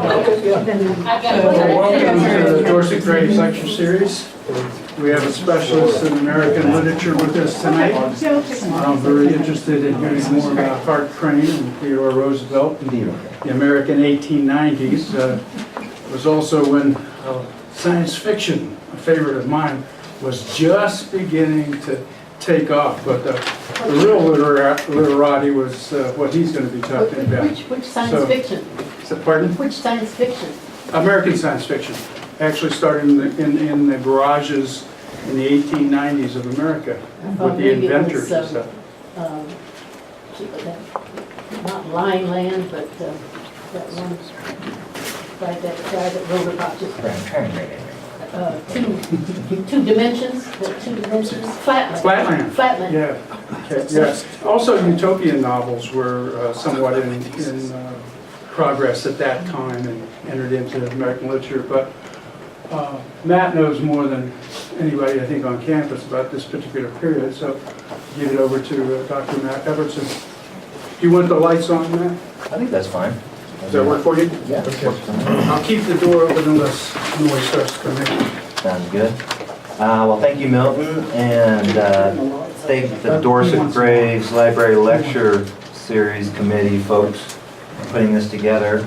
Welcome to the Dorset Graves Lecture Series. We have a specialist in American literature with us tonight. I'm very interested in hearing more about Hart Crane and Theodore Roosevelt and the American 1890s. It was also when science fiction, a favorite of mine, was just beginning to take off, but the real literati was what he's going to be talking about. Which science fiction? Pardon? Which science fiction? American science fiction. Actually started in the garages in the 1890s of America with the inventors and stuff. Not Lying Land, but that one, right, that guy that wrote about just two dimensions, Flatland. Flatland. Yeah. Okay. Yes. Also, utopian novels were somewhat in progress at that time and entered into American literature. But Matt knows more than anybody, I think, on campus about this particular period. So I'll give it over to Dr. Matt Evertson. Do you want the lights on, Matt? I think that's fine. Does that work for you? Yeah. Okay. I'll keep the door open unless noise starts to come in. Sounds good. Well, thank you, Milton, and thank the Dorset Graves Library Lecture Series Committee folks for putting this together,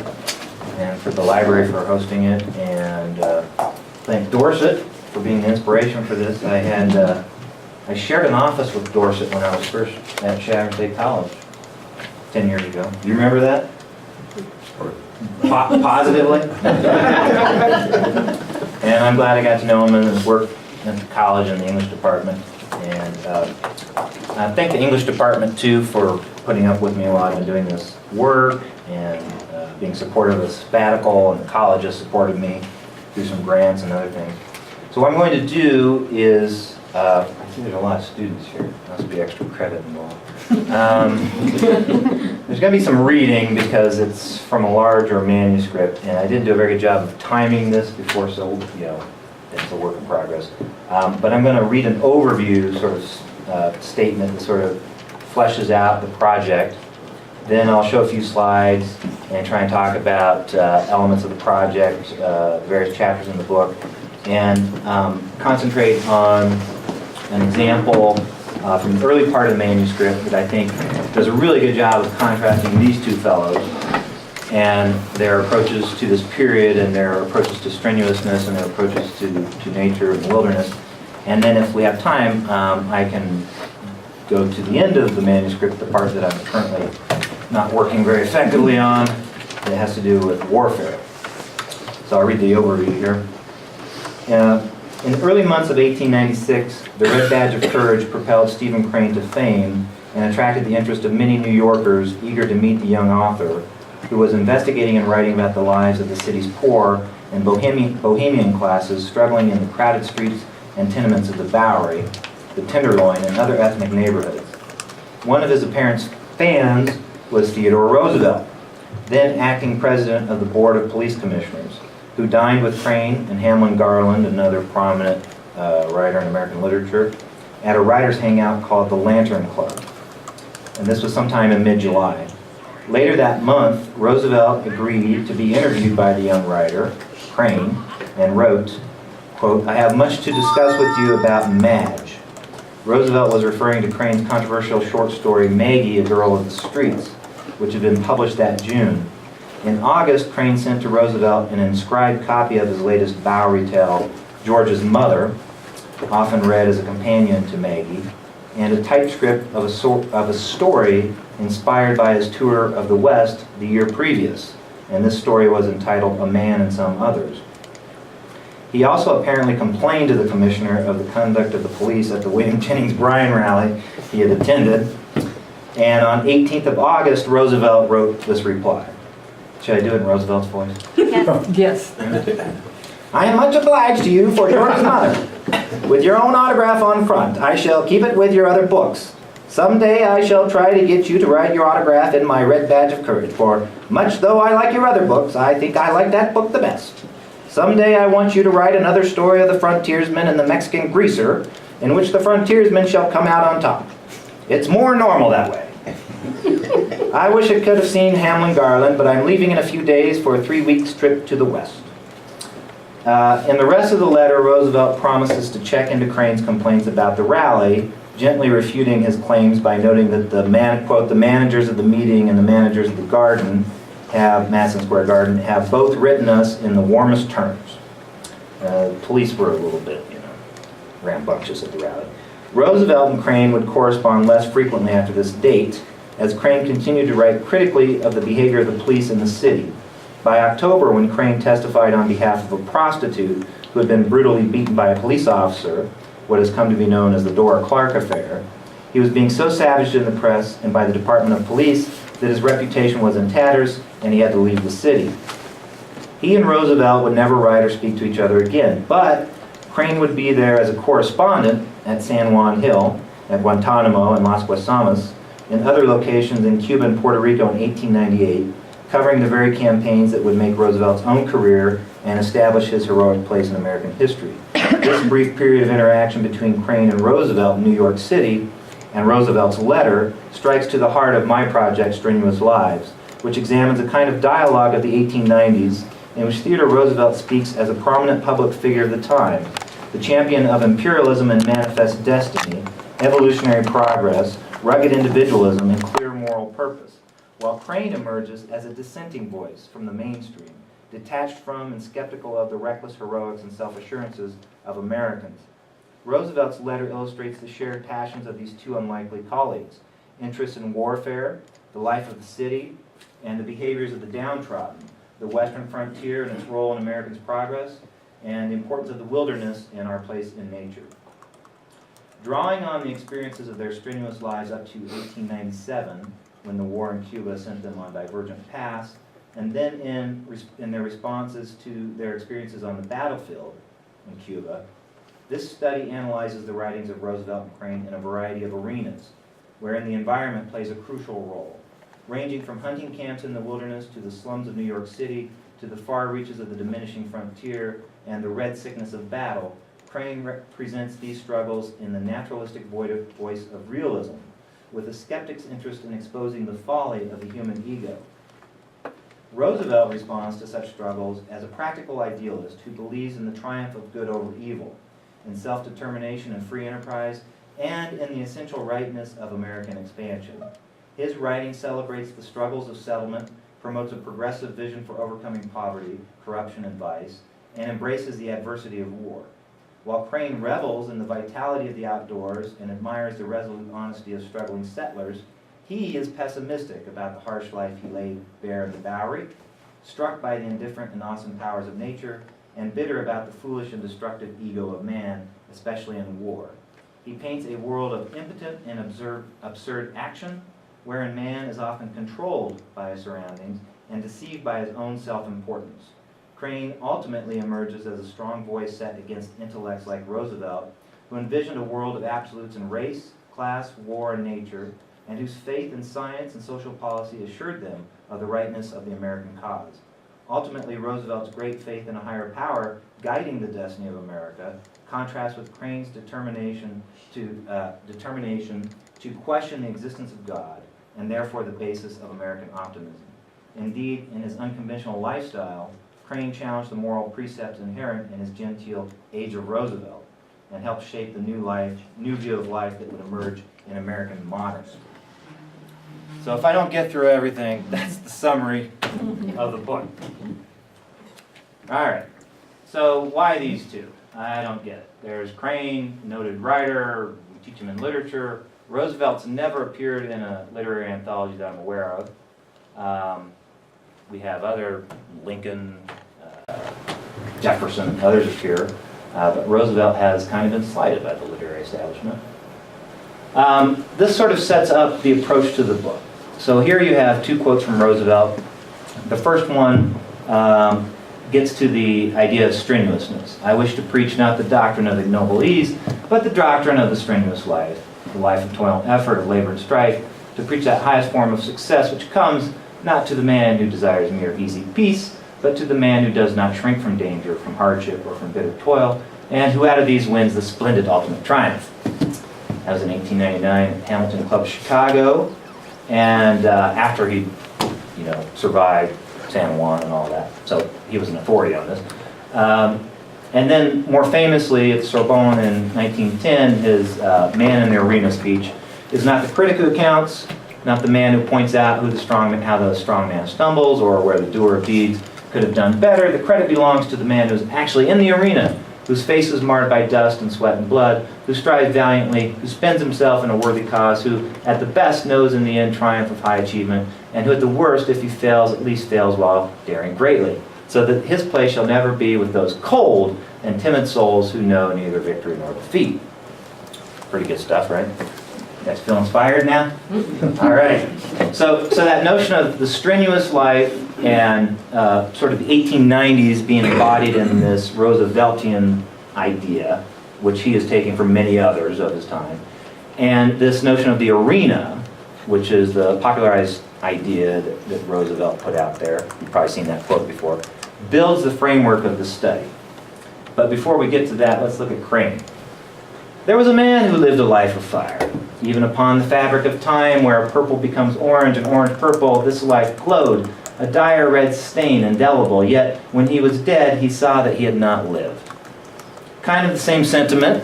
and for the library for hosting it, and thank Dorset for being the inspiration for this. I shared an office with Dorset when I was first at Chadron State College 10 years ago. Do you remember that? Positively? And I'm glad I got to know him and his work at the college in the English department. And I thank the English department, too, for putting up with me while I've been doing this work and being supportive of the sabbatical, and the college has supported me through some grants and other things. So what I'm going to do is, I see there's a lot of students here. There must be extra credit involved. There's going to be some reading because it's from a larger manuscript, and I didn't do a very good job of timing this before, so it's a work in progress. But I'm going to read an overview sort of statement that sort of fleshes out the project. Then I'll show a few slides and try and talk about elements of the project, various chapters in the book, and concentrate on an example from the early part of the manuscript that I think does a really good job of contrasting these two fellows and their approaches to this period, and their approaches to strenuousness, and their approaches to nature and the wilderness. And then if we have time, I can go to the end of the manuscript, the part that I'm currently not working very effectively on, that has to do with warfare. So I'll read the overview here. In the early months of 1896, the Red Badge of Courage propelled Stephen Crane to fame and attracted the interest of many New Yorkers eager to meet the young author, who was investigating and writing about the lives of the city's poor and bohemian classes struggling in the crowded streets and tenements of the Bowery, the Tenderloin, and other ethnic neighborhoods. One of his apparent fans was Theodore Roosevelt, then acting president of the Board of Police Commissioners, who dined with Crane and Hamlin Garland, another prominent writer in American literature, at a writer's hangout called the Lantern Club. And this was sometime in mid-July. Later that month, Roosevelt agreed to be interviewed by the young writer, Crane, and wrote, quote, "I have much to discuss with you about Madge." Roosevelt was referring to Crane's controversial short story, Maggie, a Girl of the Streets, which had been published that June. In August, Crane sent to Roosevelt an inscribed copy of his latest Bowery tale, George's Mother, often read as a companion to Maggie, and a typescript of a story inspired by his tour of the West the year previous, and this story was entitled A Man and Some Others. He also apparently complained to the commissioner of the conduct of the police at the William Jennings Bryan rally he had attended, and on 18th of August, Roosevelt wrote this reply. Should I do it in Roosevelt's voice? Yes. I am much obliged to you for George's Mother. With your own autograph on front, I shall keep it with your other books. Someday I shall try to get you to write your autograph in my Red Badge of Courage, for much though I like your other books, I think I like that book the best. Someday I want you to write another story of the frontiersman and the Mexican greaser, in which the frontiersman shall come out on top. It's more normal that way. I wish I could have seen Hamlin Garland, but I'm leaving in a few days for a 3-week trip to the West. In the rest of the letter, Roosevelt promises to check into Crane's complaints about the rally, gently refuting his claims by noting that quote, the managers of the meeting and the managers of the garden Madison Square Garden, have both written us in the warmest terms. Police were a little bit, rambunctious at the rally. Roosevelt and Crane would correspond less frequently after this date, as Crane continued to write critically of the behavior of the police in the city. By October, when Crane testified on behalf of a prostitute who had been brutally beaten by a police officer, what has come to be known as the Dora Clark affair, he was being so savaged in the press and by the Department of Police that his reputation was in tatters and he had to leave the city. He and Roosevelt would never write or speak to each other again, but Crane would be there as a correspondent at San Juan Hill, at Guantanamo and Las Guasamas, in other locations in Cuba and Puerto Rico in 1898, covering the very campaigns that would make Roosevelt's own career and establish his heroic place in American history. This brief period of interaction between Crane and Roosevelt in New York City, and Roosevelt's letter, strikes to the heart of my project, Strenuous Lives, which examines a kind of dialogue of the 1890s in which Theodore Roosevelt speaks as a prominent public figure of the time, the champion of imperialism and manifest destiny, evolutionary progress, rugged individualism, and clear moral purpose, while Crane emerges as a dissenting voice from the mainstream, detached from and skeptical of the reckless heroics and self-assurances of Americans. Roosevelt's letter illustrates the shared passions of these two unlikely colleagues: interest in warfare, the life of the city, and the behaviors of the downtrodden, the western frontier and its role in Americans' progress, and the importance of the wilderness and our place in nature. Drawing on the experiences of their strenuous lives up to 1897, when the war in Cuba sent them on divergent paths, and then in their responses to their experiences on the battlefield in Cuba, this study analyzes the writings of Roosevelt and Crane in a variety of arenas, wherein the environment plays a crucial role, ranging from hunting camps in the wilderness to the slums of New York City to the far reaches of the diminishing frontier and the red sickness of battle. Crane presents these struggles in the naturalistic voice of realism, with a skeptic's interest in exposing the folly of the human ego. Roosevelt responds to such struggles as a practical idealist who believes in the triumph of good over evil, in self-determination and free enterprise, and in the essential rightness of American expansion. His writing celebrates the struggles of settlement, promotes a progressive vision for overcoming poverty, corruption, and vice, and embraces the adversity of war. While Crane revels in the vitality of the outdoors and admires the resolute honesty of struggling settlers, he is pessimistic about the harsh life he laid bare in the Bowery, struck by the indifferent and awesome powers of nature, and bitter about the foolish and destructive ego of man, especially in war. He paints a world of impotent and absurd action, wherein man is often controlled by his surroundings and deceived by his own self-importance. Crane ultimately emerges as a strong voice set against intellects like Roosevelt, who envisioned a world of absolutes in race, class, war, and nature, and whose faith in science and social policy assured them of the rightness of the American cause. Ultimately, Roosevelt's great faith in a higher power guiding the destiny of America contrasts with Crane's determination to question the existence of God, and therefore the basis of American optimism. Indeed, in his unconventional lifestyle, Crane challenged the moral precepts inherent in his genteel Age of Roosevelt and helped shape the new view of life that would emerge in American modernism. So if I don't get through everything, that's the summary of the book. All right, so why these two? I don't get it. There's Crane, noted writer, we teach him in literature. Roosevelt's never appeared in a literary anthology that I'm aware of. We have other, Lincoln, Jefferson, others appear, but Roosevelt has kind of been slighted by the literary establishment. This sort of sets up the approach to the book. So here you have two quotes from Roosevelt. The first one gets to the idea of strenuousness. I wish to preach not the doctrine of ignoble ease, but the doctrine of the strenuous life, the life of toil and effort, of labor and strife, to preach that highest form of success which comes not to the man who desires mere easy peace, but to the man who does not shrink from danger, from hardship, or from bitter toil, and who out of these wins the splendid ultimate triumph. That was in 1899 at Hamilton Club, Chicago. and after he, survived San Juan and all that. So he was an authority on this. And then more famously at the Sorbonne in 1910, his Man in the Arena speech is not the critic who counts, not the man who points out how the strong man stumbles or where the doer of deeds could have done better. The credit belongs to the man who's actually in the arena, whose face is marred by dust and sweat and blood, who strives valiantly, who spends himself in a worthy cause, who at the best knows in the end triumph of high achievement, and who at the worst, if he fails, at least fails while daring greatly. So that his place shall never be with those cold and timid souls who know neither victory nor defeat. Pretty good stuff, right? You guys feel inspired now? All right. So that notion of the strenuous life and sort of the 1890s being embodied in this Rooseveltian idea, which he is taking from many others of his time, and this notion of the arena, which is the popularized idea that Roosevelt put out there, you've probably seen that quote before, builds the framework of the study. But before we get to that, let's look at Crane. There was a man who lived a life of fire. Even upon the fabric of time, where purple becomes orange and orange purple, this life glowed, a dire red stain, indelible. Yet when he was dead, he saw that he had not lived. Kind of the same sentiment,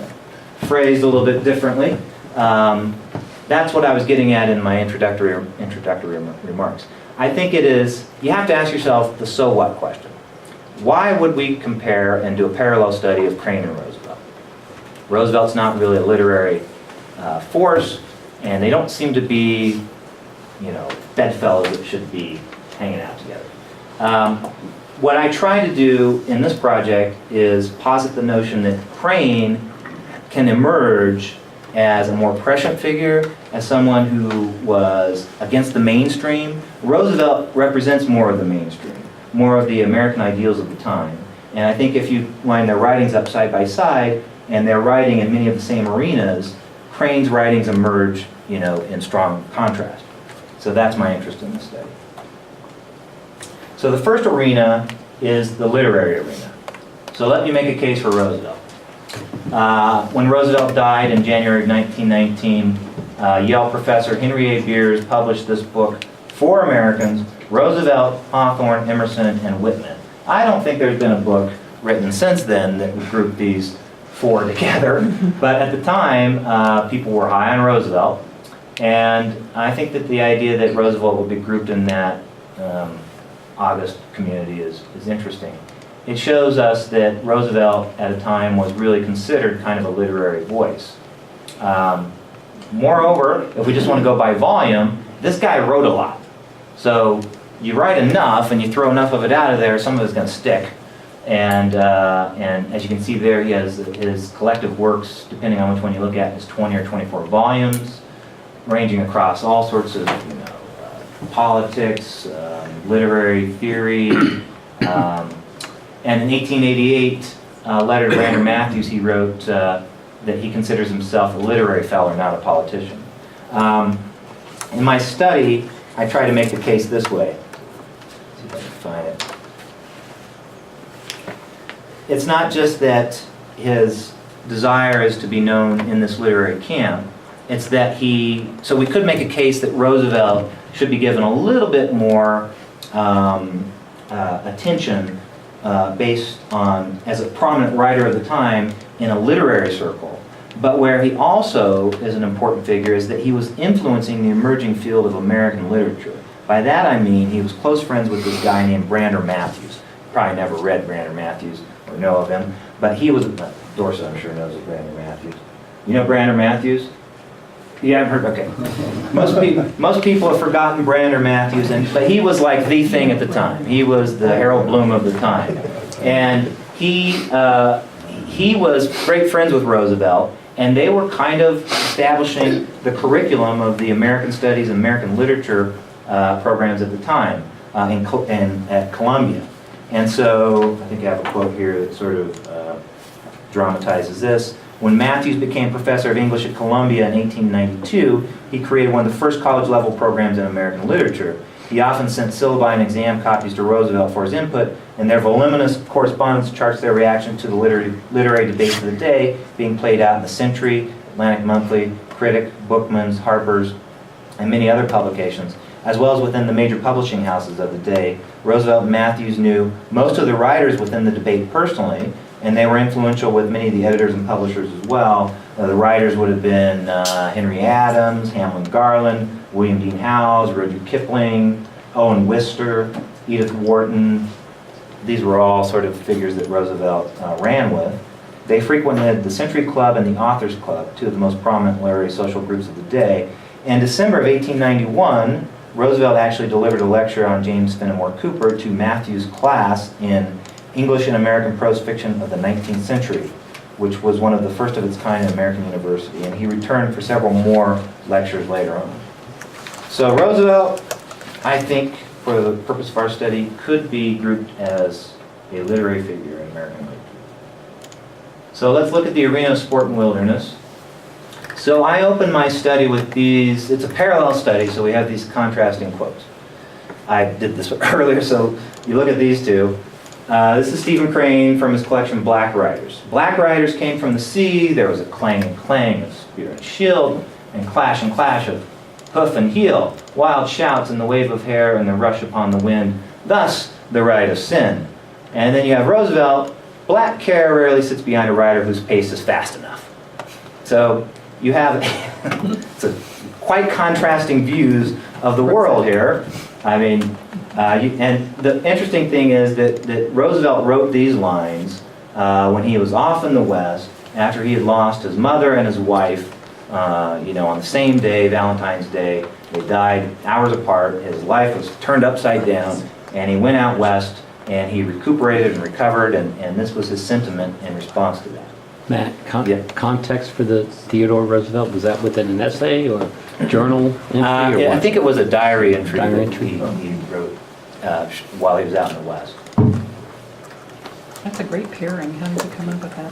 phrased a little bit differently. That's what I was getting at in my introductory remarks. I think it is, you have to ask yourself the so what question. Why would we compare and do a parallel study of Crane and Roosevelt? Roosevelt's not really a literary force, and they don't seem to be, bedfellows that should be hanging out together. What I try to do in this project is posit the notion that Crane can emerge as a more prescient figure, as someone who was against the mainstream. Roosevelt represents more of the mainstream, more of the American ideals of the time. And I think if you line their writings up side by side, and they're writing in many of the same arenas, Crane's writings emerge, in strong contrast. So that's my interest in this study. So the first arena is the literary arena. So let me make a case for Roosevelt. When Roosevelt died in January of 1919, Yale professor Henry A. Beers published this book, For Americans, Roosevelt, Hawthorne, Emerson, and Whitman. I don't think there's been a book written since then that would group these four together, but at the time, people were high on Roosevelt, and I think that the idea that Roosevelt would be grouped in that August community is interesting. It shows us that Roosevelt at a time was really considered kind of a literary voice. Moreover, if we just want to go by volume, this guy wrote a lot. So you write enough and you throw enough of it out of there, some of it's going to stick. And as you can see there, he has his collective works, depending on which one you look at, is 20 or 24 volumes, ranging across all sorts of politics, literary theory. And in 1888, a letter to Brander Matthews, he wrote that he considers himself a literary fellow, not a politician. In my study, I try to make the case this way. Let's see if I can find it. It's not just that his desire is to be known in this literary camp. It's that so we could make a case that Roosevelt should be given a little bit more attention based on, as a prominent writer of the time in a literary circle. But where he also is an important figure is that he was influencing the emerging field of American literature. By that I mean he was close friends with this guy named Brander Matthews. Probably never read Brander Matthews or know of him, but he was, Dorset I'm sure knows of Brander Matthews. You know Brander Matthews? You haven't heard? Okay. Most people have forgotten Brander Matthews, but he was like the thing at the time. He was the Harold Bloom of the time. And he was great friends with Roosevelt, and they were kind of establishing the curriculum of the American Studies and American Literature programs at the time at Columbia. And so, I think I have a quote here that sort of dramatizes this. When Matthews became professor of English at Columbia in 1892, he created one of the first college-level programs in American literature. He often sent syllabi and exam copies to Roosevelt for his input, and their voluminous correspondence charts their reaction to the literary debates of the day being played out in the Century, Atlantic Monthly, Critic, Bookman's, Harper's, and many other publications, as well as within the major publishing houses of the day. Roosevelt and Matthews knew most of the writers within the debate personally, and they were influential with many of the editors and publishers as well. The writers would have been Henry Adams, Hamlin Garland, William Dean Howells, Rudyard Kipling, Owen Wister, Edith Wharton. These were all sort of figures that Roosevelt ran with. They frequented the Century Club and the Authors Club, two of the most prominent literary social groups of the day. In December of 1891, Roosevelt actually delivered a lecture on James Fenimore Cooper to Matthews' class in English and American Prose Fiction of the 19th Century, which was one of the first of its kind at American University, and he returned for several more lectures later on. So Roosevelt, I think, for the purpose of our study, could be grouped as a literary figure in American literature. So let's look at the arena of sport and wilderness. So I opened my study with these. It's a parallel study, so we have these contrasting quotes. I did this earlier, so you look at these two. This is Stephen Crane from his collection Black Riders. Black Riders came from the sea. There was a clang and clang of spear and shield, and clash of hoof and heel, wild shouts in the wave of hair and the rush upon the wind, thus the ride of sin. And then you have Roosevelt. Black care rarely sits behind a rider whose pace is fast enough. So you have quite contrasting views of the world here. I mean, and the interesting thing is that Roosevelt wrote these lines when he was off in the West, after he had lost his mother and his wife, on the same day, Valentine's Day. They died hours apart. His life was turned upside down, and he went out west, and he recuperated and recovered, and this was his sentiment in response to that. Matt, Yeah. context for the Theodore Roosevelt, was that within an essay or journal entry or I what? think it was a diary entry Diary that entry. he wrote while he was out in the West. That's a great pairing. How did you come up with that?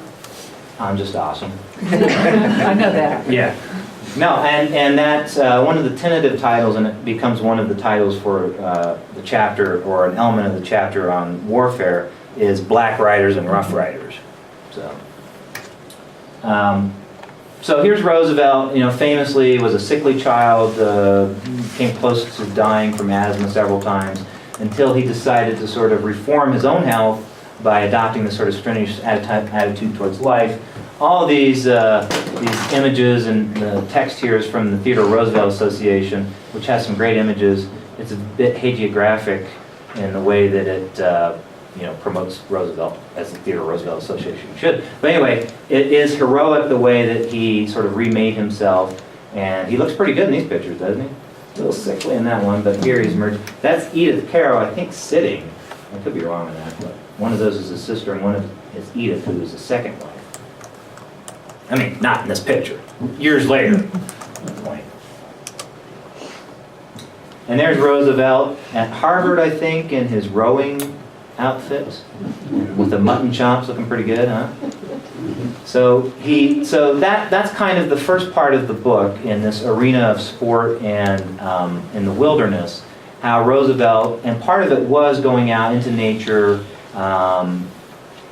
I'm just awesome. I know that. Yeah. No, and that's one of the tentative titles, and it becomes one of the titles for the chapter, or an element of the chapter on warfare, is Black Riders and Rough Riders. So here's Roosevelt, famously was a sickly child, came close to dying from asthma several times, until he decided to sort of reform his own health by adopting this sort of strenuous attitude towards life. All of these images, and the text here is from the Theodore Roosevelt Association, which has some great images. It's a bit hagiographic in the way that it promotes Roosevelt, as the Theodore Roosevelt Association should. But anyway, it is heroic the way that he sort of remade himself, and he looks pretty good in these pictures, doesn't he? A little sickly in that one, but here he's emerged. That's Edith Carroll, I think, sitting. I could be wrong on that, but one of those is his sister, and one of is Edith, who is the second wife. I mean, not in this picture. Years later. Point. And there's Roosevelt at Harvard, I think, in his rowing outfit, with the mutton chops looking pretty good, huh? So that's kind of the first part of the book, in this arena of sport and in the wilderness, how Roosevelt, and part of it was going out into nature,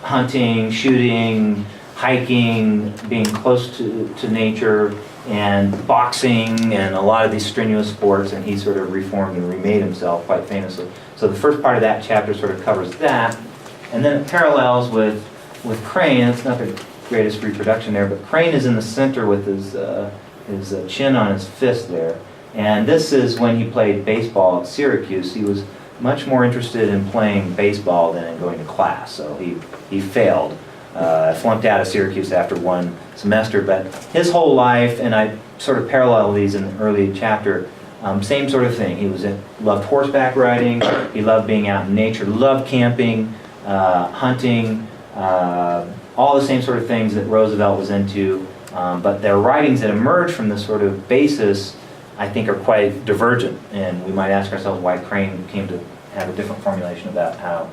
hunting, shooting, hiking, being close to nature, and boxing, and a lot of these strenuous sports, and he sort of reformed and remade himself quite famously. So the first part of that chapter sort of covers that, and then it parallels with Crane. It's not the greatest reproduction there, but Crane is in the center with his chin on his fist there, and this is when he played baseball at Syracuse. He was much more interested in playing baseball than in going to class, so he failed. Flunked out of Syracuse after one semester, but his whole life, and I sort of parallel these in the early chapter, same sort of thing. He loved horseback riding, he loved being out in nature, loved camping, hunting, all the same sort of things that Roosevelt was into, but their writings that emerge from this sort of basis, I think, are quite divergent, and we might ask ourselves why Crane came to have a different formulation about how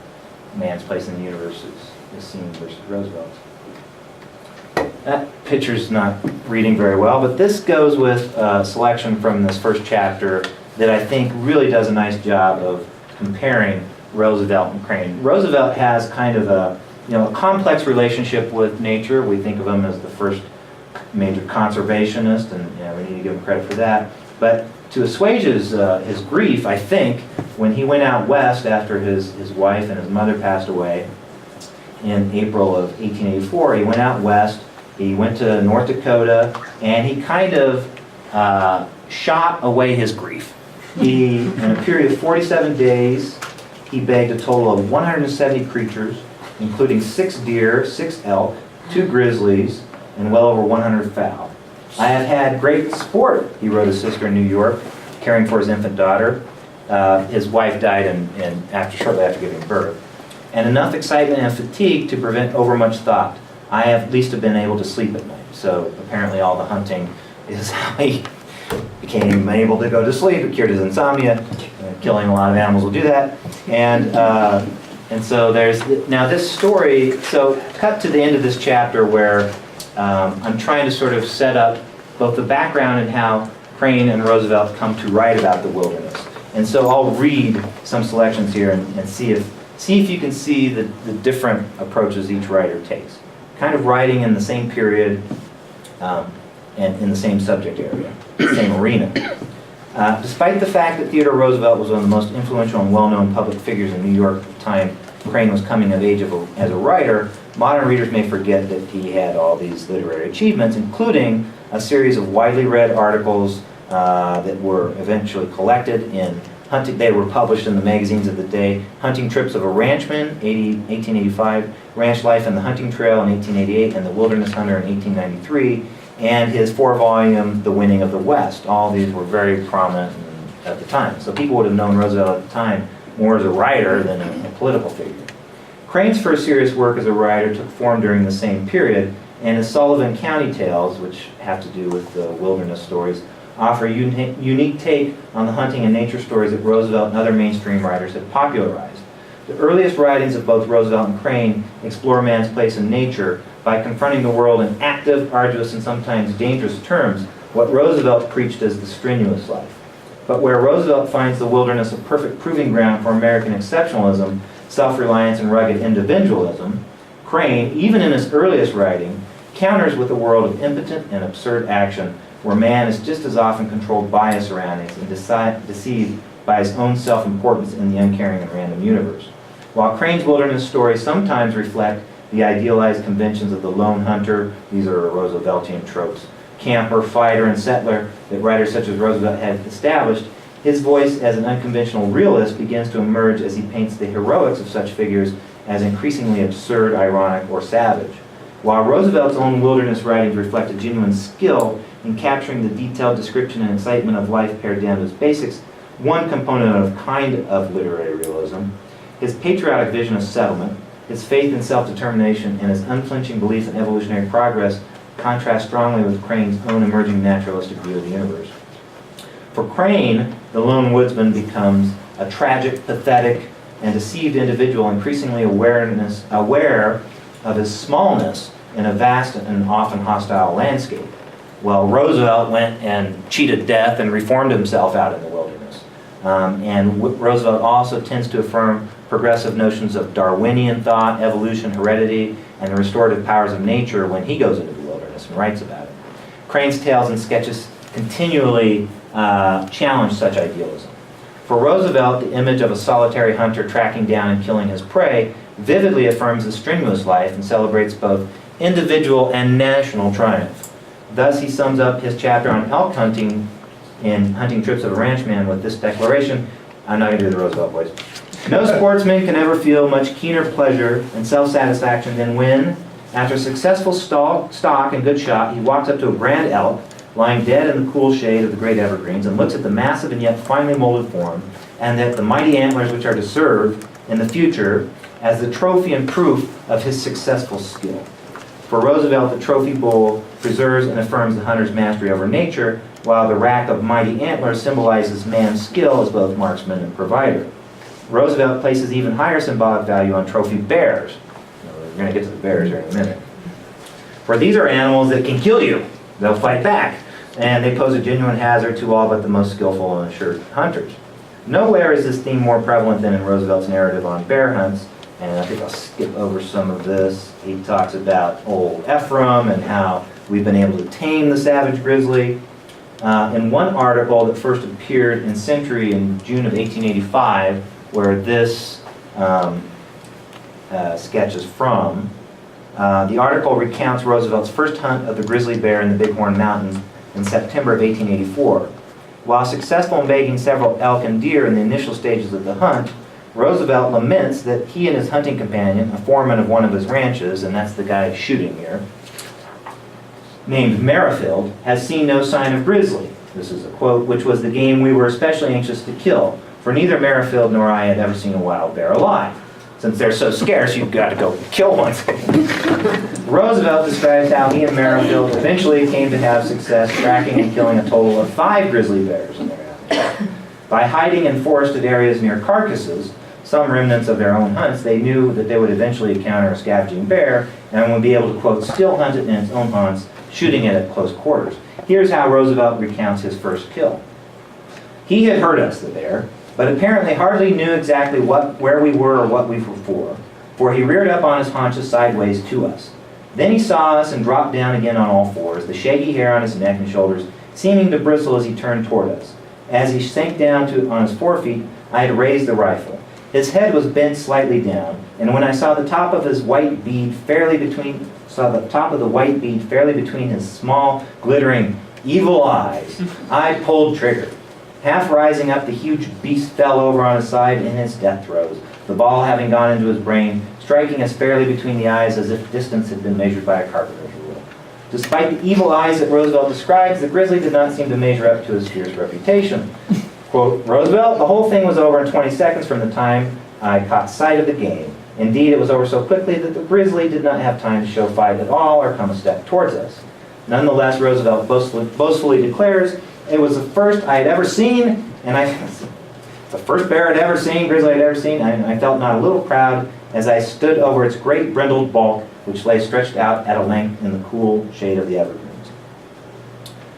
man's place in the universe is seen versus Roosevelt's. That picture's not reading very well, but this goes with a selection from this first chapter that I think really does a nice job of comparing Roosevelt and Crane. Roosevelt has kind of a complex relationship with nature. We think of him as the first major conservationist, and we need to give him credit for that. But to assuage his grief, I think, when he went out west after his wife and his mother passed away in April of 1884, he went out west, he went to North Dakota, and he kind of shot away his grief. He, in a period of 47 days, he begged a total of 170 creatures, including 6 deer, 6 elk, 2 grizzlies, and well over 100 fowl. I have had great sport, he wrote his sister in New York, caring for his infant daughter. His wife died shortly after giving birth. And enough excitement and fatigue to prevent overmuch thought. I have at least been able to sleep at night. So apparently all the hunting is how he became able to go to sleep. It cured his insomnia. Killing a lot of animals will do that. And so there's, now this story, so cut to the end of this chapter where I'm trying to sort of set up both the background and how Crane and Roosevelt come to write about the wilderness. And so I'll read some selections here and see if you can see the different approaches each writer takes. Kind of writing in the same period and in the same subject area, same arena. Despite the fact that Theodore Roosevelt was one of the most influential and well-known public figures in New York at the time Crane was coming of age as a writer, modern readers may forget that he had all these literary achievements, including a series of widely read articles that were eventually collected in hunting. They were published in the magazines of the day. Hunting Trips of a Ranchman, 1885, Ranch Life and the Hunting Trail in 1888, and The Wilderness Hunter in 1893, and his 4-volume The Winning of the West. All these were very prominent at the time. So people would have known Roosevelt at the time more as a writer than a political figure. Crane's first serious work as a writer took form during the same period, and his Sullivan County Tales, which have to do with the wilderness stories, offer a unique take on the hunting and nature stories that Roosevelt and other mainstream writers had popularized. The earliest writings of both Roosevelt and Crane explore man's place in nature by confronting the world in active, arduous, and sometimes dangerous terms, what Roosevelt preached as the strenuous life. But where Roosevelt finds the wilderness a perfect proving ground for American exceptionalism, self-reliance, and rugged individualism, Crane, even in his earliest writing, counters with a world of impotent and absurd action where man is just as often controlled by his surroundings and deceived by his own self-importance in the uncaring and random universe. While Crane's wilderness stories sometimes reflect the idealized conventions of the lone hunter, these are Rooseveltian tropes, camper, fighter, and settler that writers such as Roosevelt had established, his voice as an unconventional realist begins to emerge as he paints the heroics of such figures as increasingly absurd, ironic, or savage. While Roosevelt's own wilderness writings reflect a genuine skill in capturing the detailed description and excitement of life pared down to its basics, one component of kind of literary realism, his patriotic vision of settlement, his faith in self-determination, and his unflinching belief in evolutionary progress contrast strongly with Crane's own emerging naturalistic view of the universe. For Crane, the lone woodsman becomes a tragic, pathetic, and deceived individual increasingly aware of his smallness in a vast and often hostile landscape. Well, Roosevelt went and cheated death and reformed himself out in the wilderness. Roosevelt also tends to affirm progressive notions of Darwinian thought, evolution, heredity, and the restorative powers of nature when he goes into the wilderness and writes about it. Crane's tales and sketches continually challenge such idealism. For Roosevelt, the image of a solitary hunter tracking down and killing his prey vividly affirms the strenuous life and celebrates both individual and national triumph. Thus, he sums up his chapter on elk hunting in Hunting Trips of a Ranchman with this declaration. I'm not going to do the Roosevelt voice. No sportsman can ever feel much keener pleasure and self-satisfaction than when, after a successful stalk and good shot, he walks up to a grand elk lying dead in the cool shade of the great evergreens and looks at the massive and yet finely molded form and at the mighty antlers which are to serve in the future as the trophy and proof of his successful skill. For Roosevelt, the trophy bull preserves and affirms the hunter's mastery over nature, while the rack of mighty antlers symbolizes man's skill as both marksman and provider. Roosevelt places even higher symbolic value on trophy bears. We're going to get to the bears here in a minute. For these are animals that can kill you. They'll fight back, and they pose a genuine hazard to all but the most skillful and assured hunters. Nowhere is this theme more prevalent than in Roosevelt's narrative on bear hunts, and I think I'll skip over some of this. He talks about old Ephraim and how we've been able to tame the savage grizzly. in one article that first appeared in Century in June of 1885, where this sketch is from. The article recounts Roosevelt's first hunt of the grizzly bear in the Bighorn Mountains in September of 1884. While successful in bagging several elk and deer in the initial stages of the hunt, Roosevelt laments that he and his hunting companion, a foreman of one of his ranches, and that's the guy shooting here, named Merrifield, has seen no sign of grizzly. This is a quote, which was the game we were especially anxious to kill, for neither Merrifield nor I had ever seen a wild bear alive. Since they're so scarce, you've got to go kill one. Roosevelt describes how he and Merrifield eventually came to have success tracking and killing a total of 5 grizzly bears in their habitat. By hiding in forested areas near carcasses, some remnants of their own hunts, they knew that they would eventually encounter a scavenging bear and would be able to, quote, still hunt it in its own haunts, shooting it at close quarters. Here's how Roosevelt recounts his first kill. He had heard us, the bear, but apparently hardly knew exactly where we were or what we were for he reared up on his haunches sideways to us. Then he saw us and dropped down again on all fours, the shaggy hair on his neck and shoulders seeming to bristle as he turned toward us. As he sank down on his forefeet, I had raised the rifle. His head was bent slightly down, and when I saw the top of his white bead fairly between his small, glittering, evil eyes, I pulled trigger. Half rising up, the huge beast fell over on his side in its death throes, the ball having gone into his brain, striking us fairly between the eyes as if distance had been measured by a carpenter's rule. Despite the evil eyes that Roosevelt describes, the grizzly did not seem to measure up to his fierce reputation. Quote, Roosevelt, the whole thing was over in 20 seconds from the time I caught sight of the game. Indeed, it was over so quickly that the grizzly did not have time to show fight at all or come a step towards us. Nonetheless, Roosevelt boastfully declares, it was the first I had ever seen, the first bear I'd ever seen, grizzly I'd ever seen, and I felt not a little proud as I stood over its great brindled bulk, which lay stretched out at a length in the cool shade of the evergreens.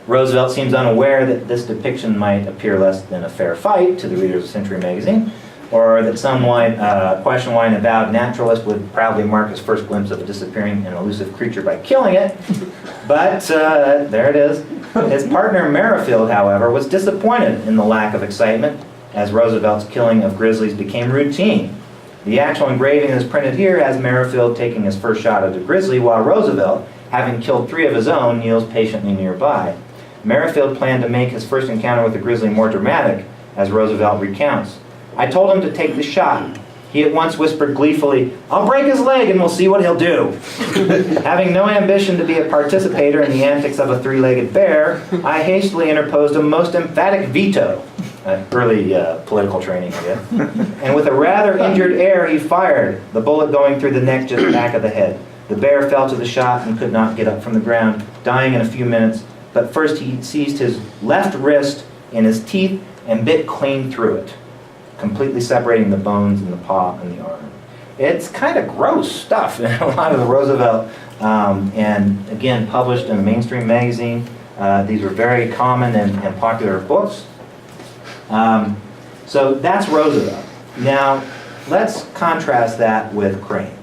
Roosevelt seems unaware that this depiction might appear less than a fair fight to the readers of Century magazine, or that some question why an avowed naturalist would proudly mark his first glimpse of a disappearing and elusive creature by killing it. But there it is. His partner Merrifield, however, was disappointed in the lack of excitement as Roosevelt's killing of grizzlies became routine. The actual engraving that's printed here has Merrifield taking his first shot at a grizzly, while Roosevelt, having killed 3 of his own, kneels patiently nearby. Merrifield planned to make his first encounter with the grizzly more dramatic, as Roosevelt recounts. I told him to take the shot. He at once whispered gleefully, I'll break his leg and we'll see what he'll do. Having no ambition to be a participator in the antics of a 3-legged bear, I hastily interposed a most emphatic veto. Early political training, I guess. And with a rather injured air, he fired, the bullet going through the neck just back of the head. The bear fell to the shot and could not get up from the ground, dying in a few minutes. But first he seized his left wrist in his teeth and bit clean through it, completely separating the bones in the paw and the arm. It's kind of gross stuff in a lot of the Roosevelt, and again, published in a mainstream magazine. These were very common and popular books. So that's Roosevelt. Now, let's contrast that with Crane.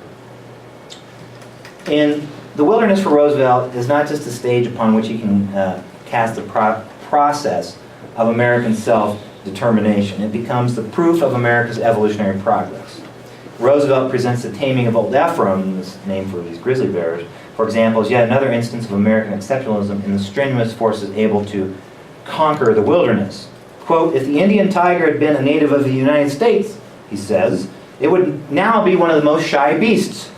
In The Wilderness for Roosevelt is not just a stage upon which he can cast the process of American self-determination. It becomes the proof of America's evolutionary progress. Roosevelt presents the taming of Old Ephraim, this name for these grizzly bears, for example, as yet another instance of American exceptionalism in the strenuous forces able to conquer the wilderness. Quote, if the Indian tiger had been a native of the United States, he says, it would now be one of the most shy beasts.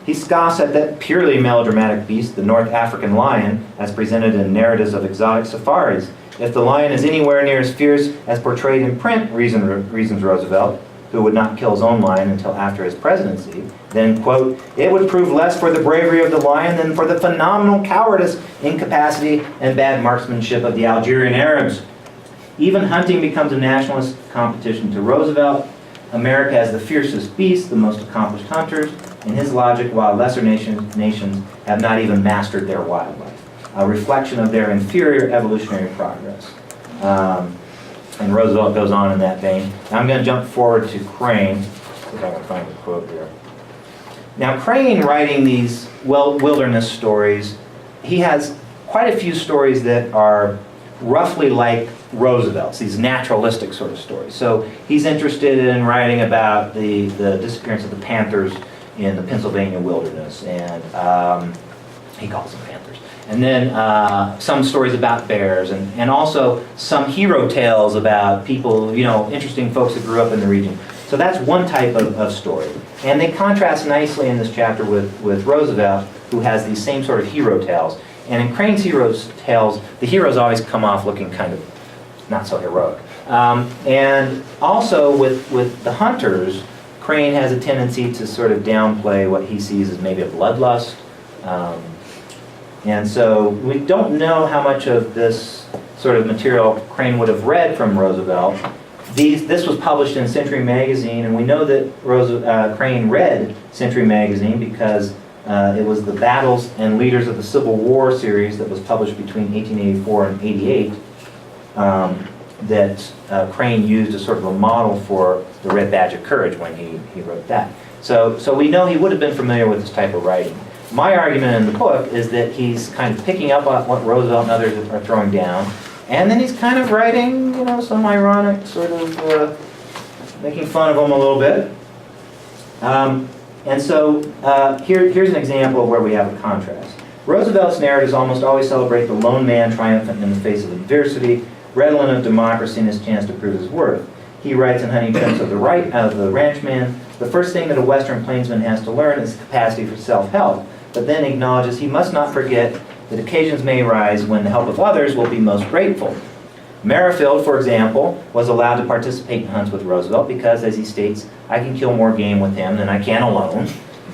He scoffs at that purely melodramatic beast, the North African lion, as presented in narratives of exotic safaris. If the lion is anywhere near as fierce as portrayed in print, reasons Roosevelt, who would not kill his own lion until after his presidency, then, quote, it would prove less for the bravery of the lion than for the phenomenal cowardice, incapacity, and bad marksmanship of the Algerian Arabs. Even hunting becomes a nationalist competition to Roosevelt. America has the fiercest beasts, the most accomplished hunters. In his logic, while lesser nations have not even mastered their wildlife, a reflection of their inferior evolutionary progress. And Roosevelt goes on in that vein. Now I'm going to jump forward to Crane, if I can find the quote here. Now Crane, writing these wilderness stories, he has quite a few stories that are roughly like Roosevelt's, these naturalistic sort of stories. So he's interested in writing about the disappearance of the panthers in the Pennsylvania wilderness, and he calls them panthers. And then some stories about bears, and also some hero tales about people, interesting folks that grew up in the region. So that's one type of story. And they contrast nicely in this chapter with Roosevelt, who has these same sort of hero tales. And in Crane's hero tales, the heroes always come off looking kind of not so heroic. And also with the hunters, Crane has a tendency to sort of downplay what he sees as maybe a bloodlust. And so we don't know how much of this sort of material Crane would have read from Roosevelt. This was published in Century Magazine, and we know that Crane read Century Magazine because it was the Battles and Leaders of the Civil War series that was published between 1884 and 88 that Crane used as sort of a model for the Red Badge of Courage when he wrote that. So we know he would have been familiar with this type of writing. My argument in the book is that he's kind of picking up on what Roosevelt and others are throwing down, and then he's kind of writing, some ironic sort of making fun of them a little bit. And so here's an example of where we have a contrast. Roosevelt's narratives almost always celebrate the lone man triumphant in the face of adversity, redolent of democracy and his chance to prove his worth. He writes in Hunting Trips of the Ranchman, the first thing that a Western plainsman has to learn is capacity for self-help, but then acknowledges he must not forget that occasions may arise when the help of others will be most grateful. Merrifield, for example, was allowed to participate in hunts with Roosevelt because, as he states, I can kill more game with him than I can alone.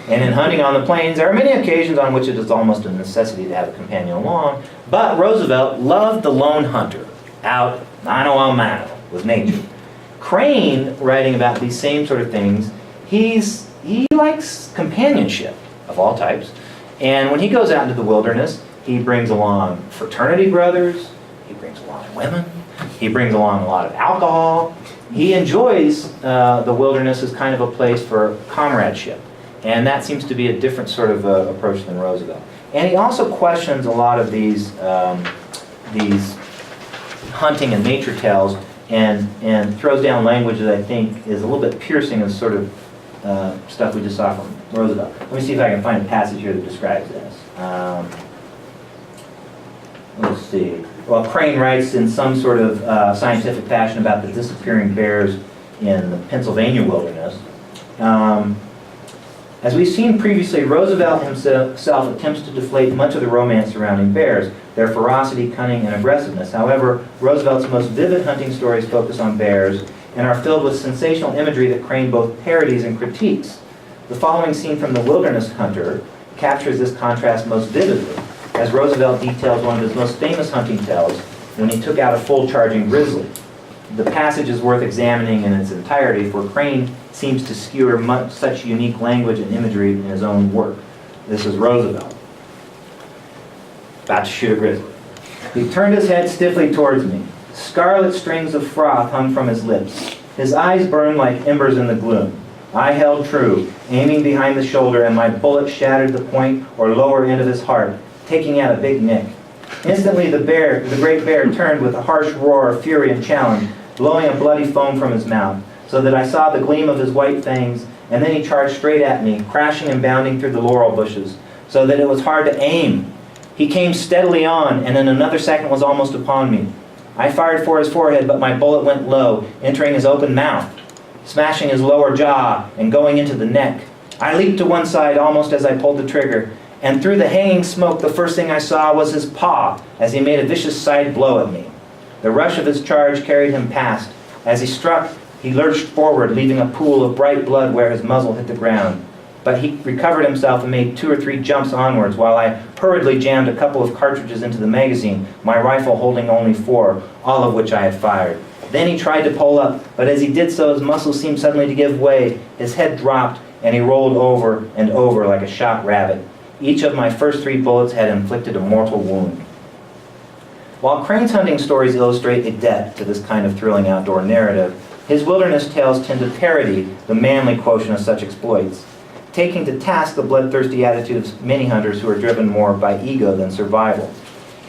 And in hunting on the plains, there are many occasions on which it is almost a necessity to have a companion along. But Roosevelt loved the lone hunter, out mano a mano with nature. Crane, writing about these same sort of things, he likes companionship of all types. And when he goes out into the wilderness, he brings along fraternity brothers, he brings along women, he brings along a lot of alcohol. He enjoys the wilderness as kind of a place for comradeship. And that seems to be a different sort of approach than Roosevelt. And he also questions a lot of these hunting and nature tales and throws down language that I think is a little bit piercing of sort of stuff we just saw from Roosevelt. Let me see if I can find a passage here that describes this. Let's see. Well, Crane writes in some sort of scientific fashion about the disappearing bears in the Pennsylvania wilderness. As we've seen previously, Roosevelt himself attempts to deflate much of the romance surrounding bears, their ferocity, cunning, and aggressiveness. However, Roosevelt's most vivid hunting stories focus on bears and are filled with sensational imagery that Crane both parodies and critiques. The following scene from The Wilderness Hunter captures this contrast most vividly, as Roosevelt details one of his most famous hunting tales when he took out a full-charging grizzly. The passage is worth examining in its entirety, for Crane seems to skewer such unique language and imagery in his own work. This is Roosevelt, about to shoot a grizzly. He turned his head stiffly towards me. Scarlet strings of froth hung from his lips. His eyes burned like embers in the gloom. I held true, aiming behind the shoulder, and my bullet shattered the point or lower end of his heart, taking out a big nick. Instantly the great bear turned with a harsh roar of fury and challenge, blowing a bloody foam from his mouth, so that I saw the gleam of his white fangs, and then he charged straight at me, crashing and bounding through the laurel bushes, so that it was hard to aim. He came steadily on, and in another second was almost upon me. I fired for his forehead, but my bullet went low, entering his open mouth, smashing his lower jaw and going into the neck. I leaped to one side almost as I pulled the trigger, and through the hanging smoke the first thing I saw was his paw as he made a vicious side blow at me. The rush of his charge carried him past. As he struck, he lurched forward, leaving a pool of bright blood where his muzzle hit the ground. But he recovered himself and made 2 or 3 jumps onwards, while I hurriedly jammed a couple of cartridges into the magazine, my rifle holding only 4, all of which I had fired. Then he tried to pull up, but as he did so, his muscles seemed suddenly to give way. His head dropped, and he rolled over and over like a shot rabbit. Each of my first 3 bullets had inflicted a mortal wound. While Crane's hunting stories illustrate a depth to this kind of thrilling outdoor narrative, his wilderness tales tend to parody the manly quotient of such exploits, taking to task the bloodthirsty attitude of many hunters who are driven more by ego than survival.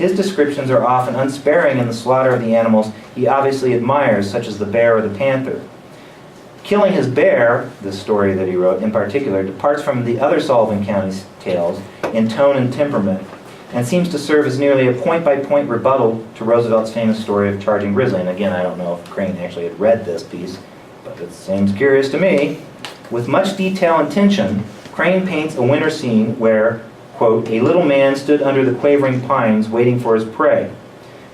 His descriptions are often unsparing in the slaughter of the animals he obviously admires, such as the bear or the panther. Killing his bear, this story that he wrote in particular, departs from the other Sullivan County tales in tone and temperament, and seems to serve as nearly a point-by-point rebuttal to Roosevelt's famous story of charging grizzly. And again, I don't know if Crane actually had read this piece, but it seems curious to me. With much detail and tension, Crane paints a winter scene where, quote, a little man stood under the quavering pines waiting for his prey.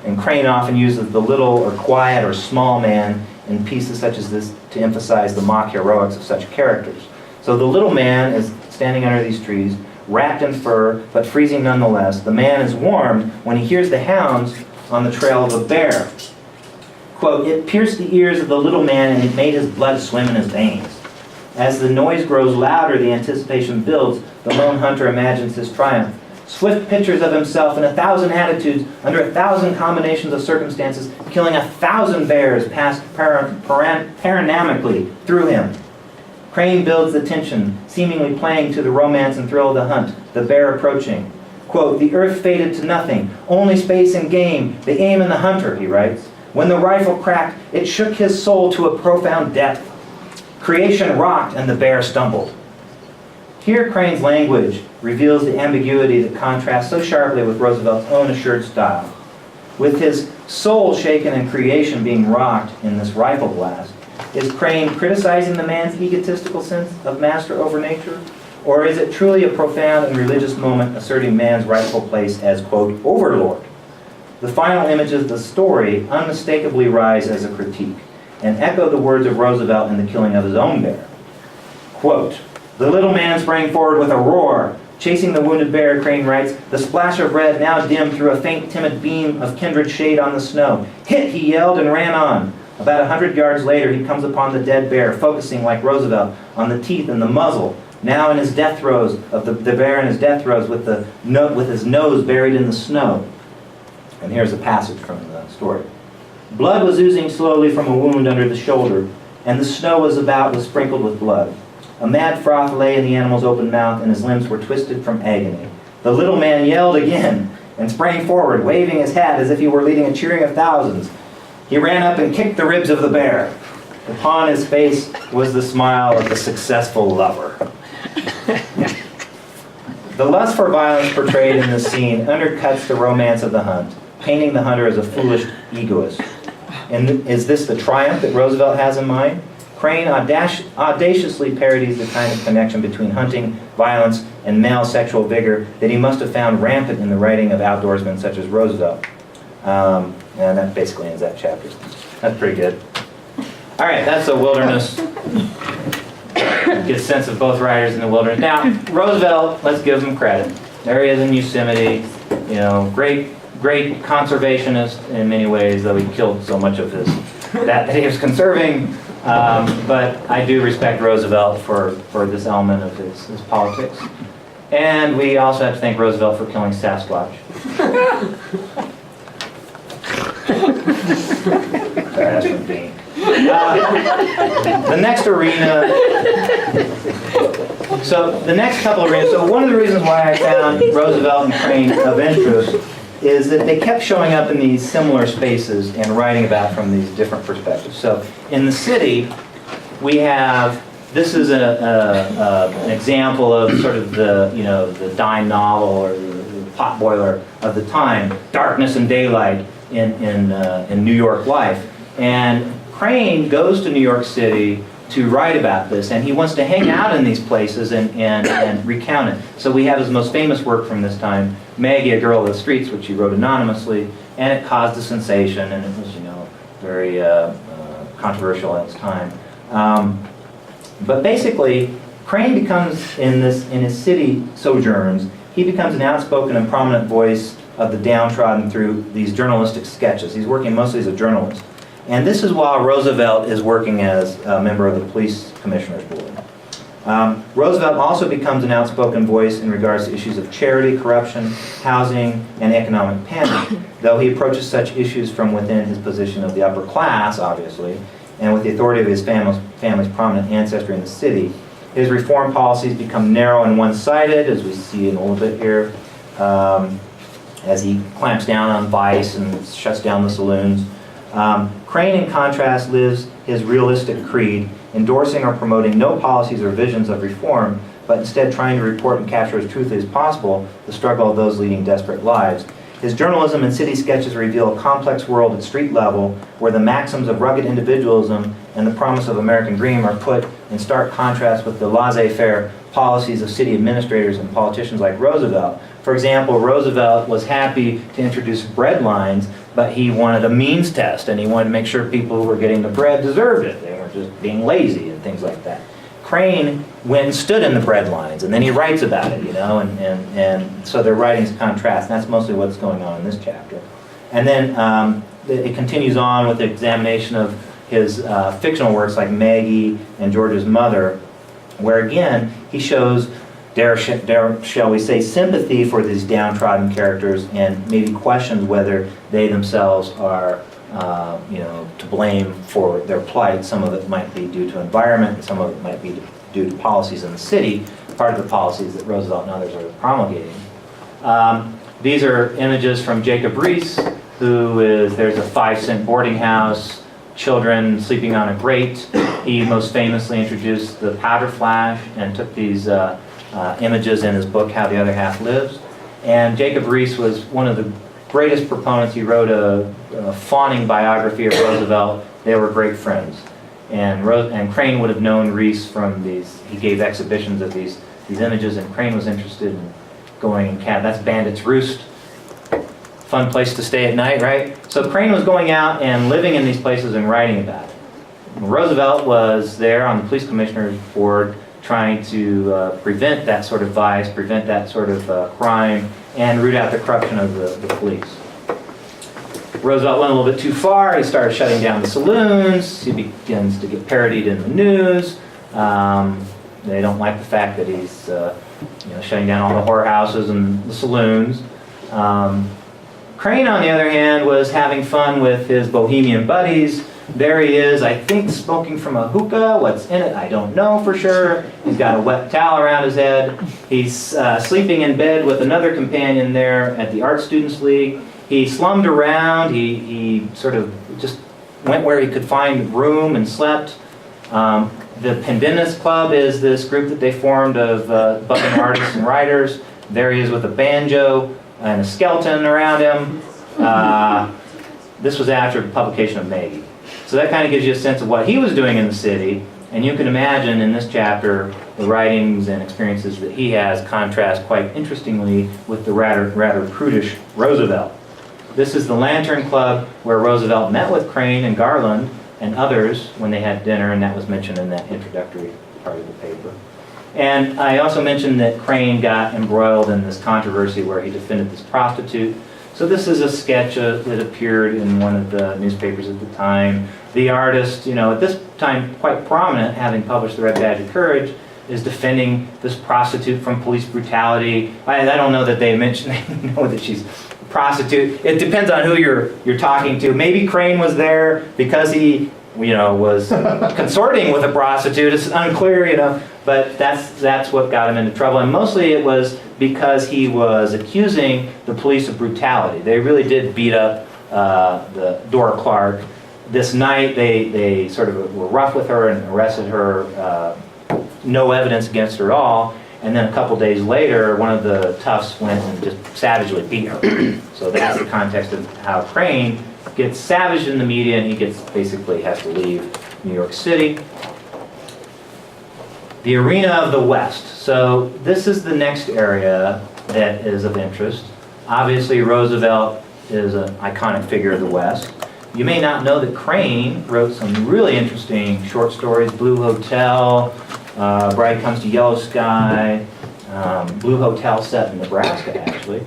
And Crane often uses the little or quiet or small man in pieces such as this to emphasize the mock heroics of such characters. So the little man is standing under these trees, wrapped in fur, but freezing nonetheless. The man is warmed when he hears the hounds on the trail of a bear. Quote, it pierced the ears of the little man and it made his blood swim in his veins. As the noise grows louder, the anticipation builds. The lone hunter imagines his triumph. Swift pictures of himself in 1,000 attitudes, under 1,000 combinations of circumstances, killing 1,000 bears passed paranamically through him. Crane builds the tension, seemingly playing to the romance and thrill of the hunt, the bear approaching. Quote, the earth faded to nothing, only space and game, the aim and the hunter, he writes. When the rifle cracked, it shook his soul to a profound depth. Creation rocked and the bear stumbled. Here Crane's language reveals the ambiguity that contrasts so sharply with Roosevelt's own assured style. With his soul shaken and creation being rocked in this rifle blast, is Crane criticizing the man's egotistical sense of master over nature? Or is it truly a profound and religious moment asserting man's rightful place as, quote, overlord? The final images of the story unmistakably rise as a critique and echo the words of Roosevelt in the killing of his own bear. Quote, the little man sprang forward with a roar. Chasing the wounded bear, Crane writes, the splash of red now dimmed through a faint, timid beam of kindred shade on the snow. Hit, he yelled and ran on. About 100 yards later, he comes upon the dead bear, focusing like Roosevelt on the teeth and the muzzle. Now in his death throes, of the bear in his death throes with his nose buried in the snow. And here's a passage from the story. Blood was oozing slowly from a wound under the shoulder, and the snow was sprinkled with blood. A mad froth lay in the animal's open mouth, and his limbs were twisted from agony. The little man yelled again and sprang forward, waving his hat as if he were leading a cheering of thousands. He ran up and kicked the ribs of the bear. Upon his face was the smile of the successful lover. The lust for violence portrayed in this scene undercuts the romance of the hunt, painting the hunter as a foolish egoist. And is this the triumph that Roosevelt has in mind? Crane audaciously parodies the kind of connection between hunting, violence, and male sexual vigor that he must have found rampant in the writing of outdoorsmen such as Roosevelt. And that basically ends that chapter. That's pretty good. All right, that's a wilderness. Get a sense of both writers in the wilderness. Now, Roosevelt, let's give him credit. There he is in Yosemite, great conservationist in many ways, though he killed so much of that he was conserving. But I do respect Roosevelt for this element of his politics. And we also have to thank Roosevelt for killing Sasquatch. That's from Bean. The next arena. So the next couple of arenas. So one of the reasons why I found Roosevelt and Crane of interest is that they kept showing up in these similar spaces and writing about from these different perspectives. So in the city, we have, this is an example of sort of the dime novel or the potboiler of the time, darkness and daylight in New York life. And Crane goes to New York City to write about this, and he wants to hang out in these places and recount it. So we have his most famous work from this time, Maggie, A Girl of the Streets, which he wrote anonymously, and it caused a sensation, and it was, very controversial at its time. But basically, Crane becomes, in his city sojourns, he becomes an outspoken and prominent voice of the downtrodden through these journalistic sketches. He's working mostly as a journalist. And this is while Roosevelt is working as a member of the Police Commissioners Board. Roosevelt also becomes an outspoken voice in regards to issues of charity, corruption, housing, and economic panic, though he approaches such issues from within his position of the upper class, obviously, and with the authority of his family's prominent ancestry in the city. His reform policies become narrow and one-sided, as we see in a little bit here. as he clamps down on vice and shuts down the saloons. Crane, in contrast, lives his realistic creed, endorsing or promoting no policies or visions of reform, but instead trying to report and capture as truthfully as possible the struggle of those leading desperate lives. His journalism and city sketches reveal a complex world at street level where the maxims of rugged individualism and the promise of American dream are put in stark contrast with the laissez-faire policies of city administrators and politicians like Roosevelt. For example, Roosevelt was happy to introduce bread lines, but he wanted a means test, and he wanted to make sure people who were getting the bread deserved it. They weren't just being lazy and things like that. Crane went and stood in the bread lines, and then he writes about it, and so their writings contrast, and that's mostly what's going on in this chapter. And then it continues on with the examination of his fictional works like Maggie and George's Mother, where again, he shows, shall we say, sympathy for these downtrodden characters and maybe questions whether they themselves are to blame for their plight. Some of it might be due to environment, and some of it might be due to policies in the city, part of the policies that Roosevelt and others are promulgating. These are images from Jacob Riis, there's a 5-cent boarding house, children sleeping on a grate. He most famously introduced the powder flash and took these images in his book, How the Other Half Lives. And Jacob Riis was one of the greatest proponents. He wrote a fawning biography of Roosevelt. They were great friends. And Crane would have known Riis from these. He gave exhibitions of these images, and Crane was interested in going and that's Bandit's Roost. Fun place to stay at night, right? So Crane was going out and living in these places and writing about it. Roosevelt was there on the police commissioner's board trying to prevent that sort of vice, prevent that sort of crime, and root out the corruption of the police. Roosevelt went a little bit too far. He started shutting down the saloons. He begins to get parodied in the news. They don't like the fact that he's shutting down all the whorehouses and the saloons. Crane, on the other hand, was having fun with his bohemian buddies. There he is, I think, smoking from a hookah. What's in it, I don't know for sure. He's got a wet towel around his head. He's sleeping in bed with another companion there at the Art Students League. He slummed around. He sort of just went where he could find room and slept. The Pendennis Club is this group that they formed of budding artists and writers. There he is with a banjo and a skeleton around him. This was after the publication of Maggie. So that kind of gives you a sense of what he was doing in the city, and you can imagine in this chapter the writings and experiences that he has contrast quite interestingly with the rather prudish Roosevelt. This is the Lantern Club where Roosevelt met with Crane and Garland and others when they had dinner, and that was mentioned in that introductory part of the paper. And I also mentioned that Crane got embroiled in this controversy where he defended this prostitute. So this is a sketch that appeared in one of the newspapers at the time. The artist, at this time quite prominent, having published The Red Badge of Courage, is defending this prostitute from police brutality. I don't know that they know that she's a prostitute. It depends on who you're talking to. Maybe Crane was there because he was consorting with a prostitute. It's unclear, but that's what got him into trouble. And mostly it was because he was accusing the police of brutality. They really did beat up the Dora Clark. This night they sort of were rough with her and arrested her. No evidence against her at all. And then a couple days later, one of the toughs went and just savagely beat her. So that's the context of how Crane gets savaged in the media, and he basically has to leave New York City. The arena of the West. So this is the next area that is of interest. Obviously, Roosevelt is an iconic figure of the West. You may not know that Crane wrote some really interesting short stories. Blue Hotel, Bride Comes to Yellow Sky, Blue Hotel set in Nebraska, actually.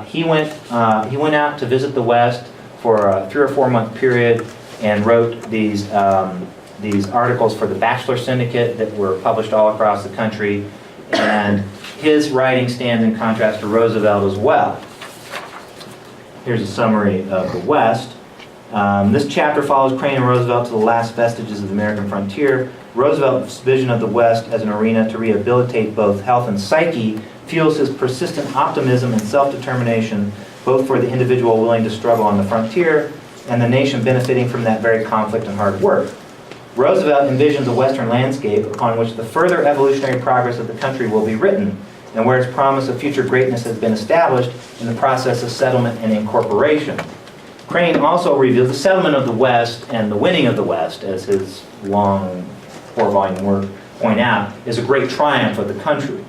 He went out to visit the West for a 3 or 4 month period and wrote these articles for the Bachelor Syndicate that were published all across the country. And his writing stands in contrast to Roosevelt as well. Here's a summary of the West. This chapter follows Crane and Roosevelt to the last vestiges of the American frontier. Roosevelt's vision of the West as an arena to rehabilitate both health and psyche fuels his persistent optimism and self-determination, both for the individual willing to struggle on the frontier and the nation benefiting from that very conflict and hard work. Roosevelt envisions a Western landscape upon which the further evolutionary progress of the country will be written, and where its promise of future greatness has been established in the process of settlement and incorporation. Crane also reveals the settlement of the West and the winning of the West, as his long 4-volume work point out, is a great triumph of the country.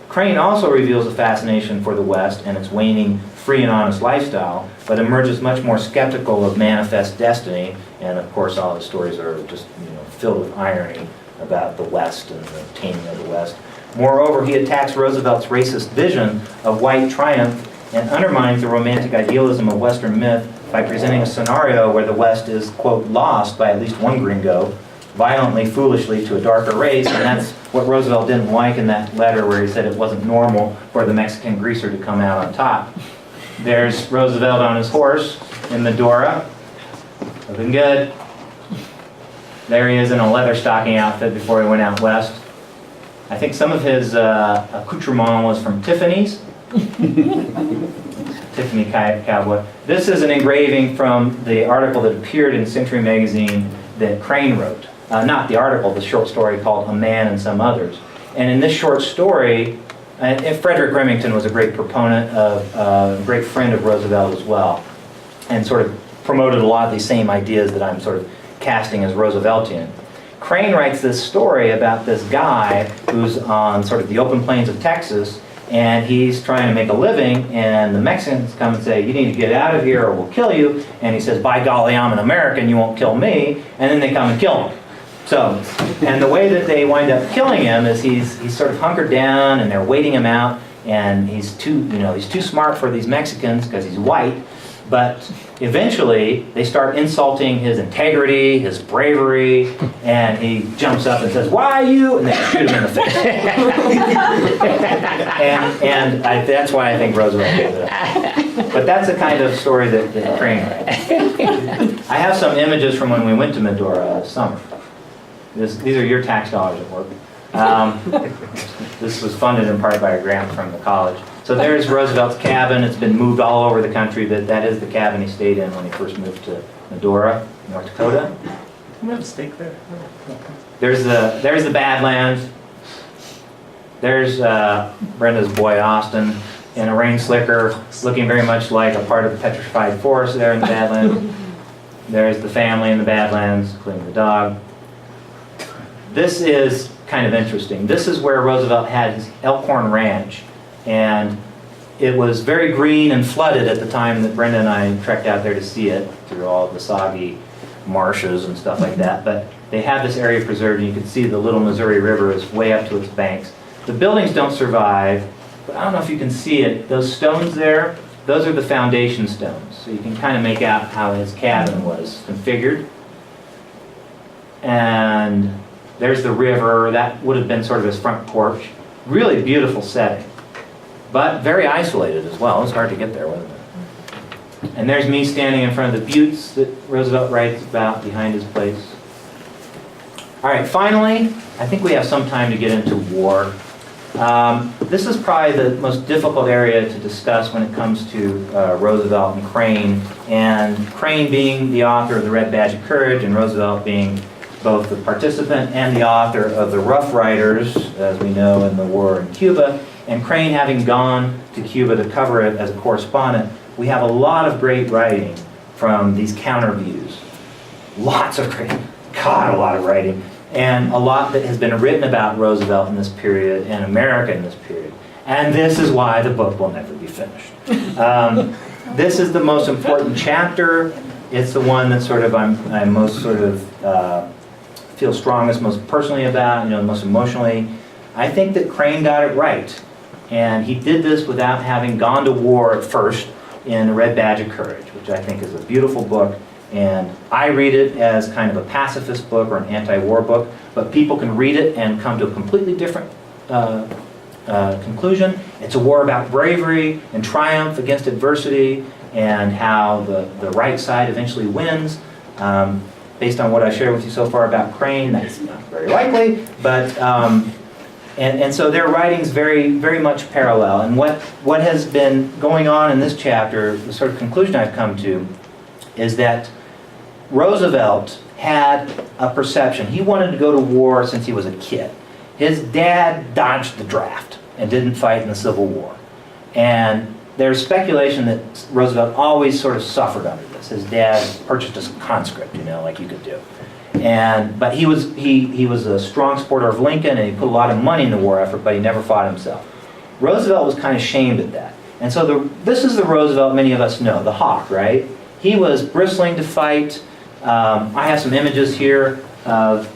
Crane also reveals a fascination for the West and its waning free and honest lifestyle, but emerges much more skeptical of manifest destiny, and of course all his stories are just filled with irony about the West and the taming of the West. Moreover, he attacks Roosevelt's racist vision of white triumph and undermines the romantic idealism of Western myth by presenting a scenario where the West is, quote, lost by at least one gringo, violently, foolishly to a darker race, and that's what Roosevelt didn't like in that letter where he said it wasn't normal for the Mexican greaser to come out on top. There's Roosevelt on his horse in Medora, looking good. There he is in a leather stocking outfit before he went out west. I think some of his accoutrement was from Tiffany's. Tiffany cowboy. This is an engraving from the article that appeared in Century magazine that Crane wrote. Not the article, the short story called A Man and Some Others. And in this short story, Frederick Remington was a great proponent of, great friend of Roosevelt as well, and sort of promoted a lot of these same ideas that I'm sort of casting as Rooseveltian. Crane writes this story about this guy who's on sort of the open plains of Texas, and he's trying to make a living, and the Mexicans come and say, you need to get out of here or we'll kill you. And he says, by golly, I'm an American, you won't kill me. And then they come and kill him. So, and the way that they wind up killing him is he's sort of hunkered down and they're waiting him out, and he's too smart for these Mexicans because he's white. But eventually, they start insulting his integrity, his bravery, and he jumps up and says, why you? And they shoot him in the face. That's why I think Roosevelt gave it up. But that's the kind of story that Crane writes. I have some images from when we went to Medora this summer. These are your tax dollars at work. This was funded in part by a grant from the college. So there's Roosevelt's cabin. It's been moved all over the country. That is the cabin he stayed in when he first moved to Medora, North Dakota. We have a steak there. There's the Badlands. There's Brenda's boy Austin in a rain slicker, looking very much like a part of the petrified forest there in the Badlands. There's the family in the Badlands, including the dog. This is kind of interesting. This is where Roosevelt had his Elk Horn Ranch, and it was very green and flooded at the time that Brenda and I trekked out there to see it through all the soggy marshes and stuff like that. But they have this area preserved, and you can see the Little Missouri River is way up to its banks. The buildings don't survive, but I don't know if you can see it. Those stones there, those are the foundation stones. So you can kind of make out how his cabin was configured. And there's the river. That would have been sort of his front porch. Really beautiful setting, but very isolated as well. It was hard to get there, wasn't it? And there's me standing in front of the buttes that Roosevelt writes about behind his place. All right, finally, I think we have some time to get into war. This is probably the most difficult area to discuss when it comes to Roosevelt and Crane. And Crane being the author of The Red Badge of Courage, and Roosevelt being both the participant and the author of The Rough Riders, as we know, in the war in Cuba, and Crane having gone to Cuba to cover it as a correspondent. We have a lot of great writing from these counter views. Lots of great, God, a lot of writing. And a lot that has been written about Roosevelt in this period and America in this period. And this is why the book will never be finished. This is the most important chapter. It's the one that sort of I'm most sort of feel strongest, most personally about, most emotionally. I think that Crane got it right. And he did this without having gone to war at first in The Red Badge of Courage, which I think is a beautiful book. And I read it as kind of a pacifist book or an anti-war book, but people can read it and come to a completely different conclusion. It's a war about bravery and triumph against adversity and how the right side eventually wins. based on what I shared with you so far about Crane, that's not very likely, but, and so their writings very much parallel. And what has been going on in this chapter, the sort of conclusion I've come to, is that Roosevelt had a perception. He wanted to go to war since he was a kid. His dad dodged the draft and didn't fight in the Civil War. And there's speculation that Roosevelt always sort of suffered under this. His dad purchased a conscript, like you could do. But he was a strong supporter of Lincoln, and he put a lot of money in the war effort, but he never fought himself. Roosevelt was kind of shamed at that. And so this is the Roosevelt many of us know, the hawk, right? He was bristling to fight. I have some images here of,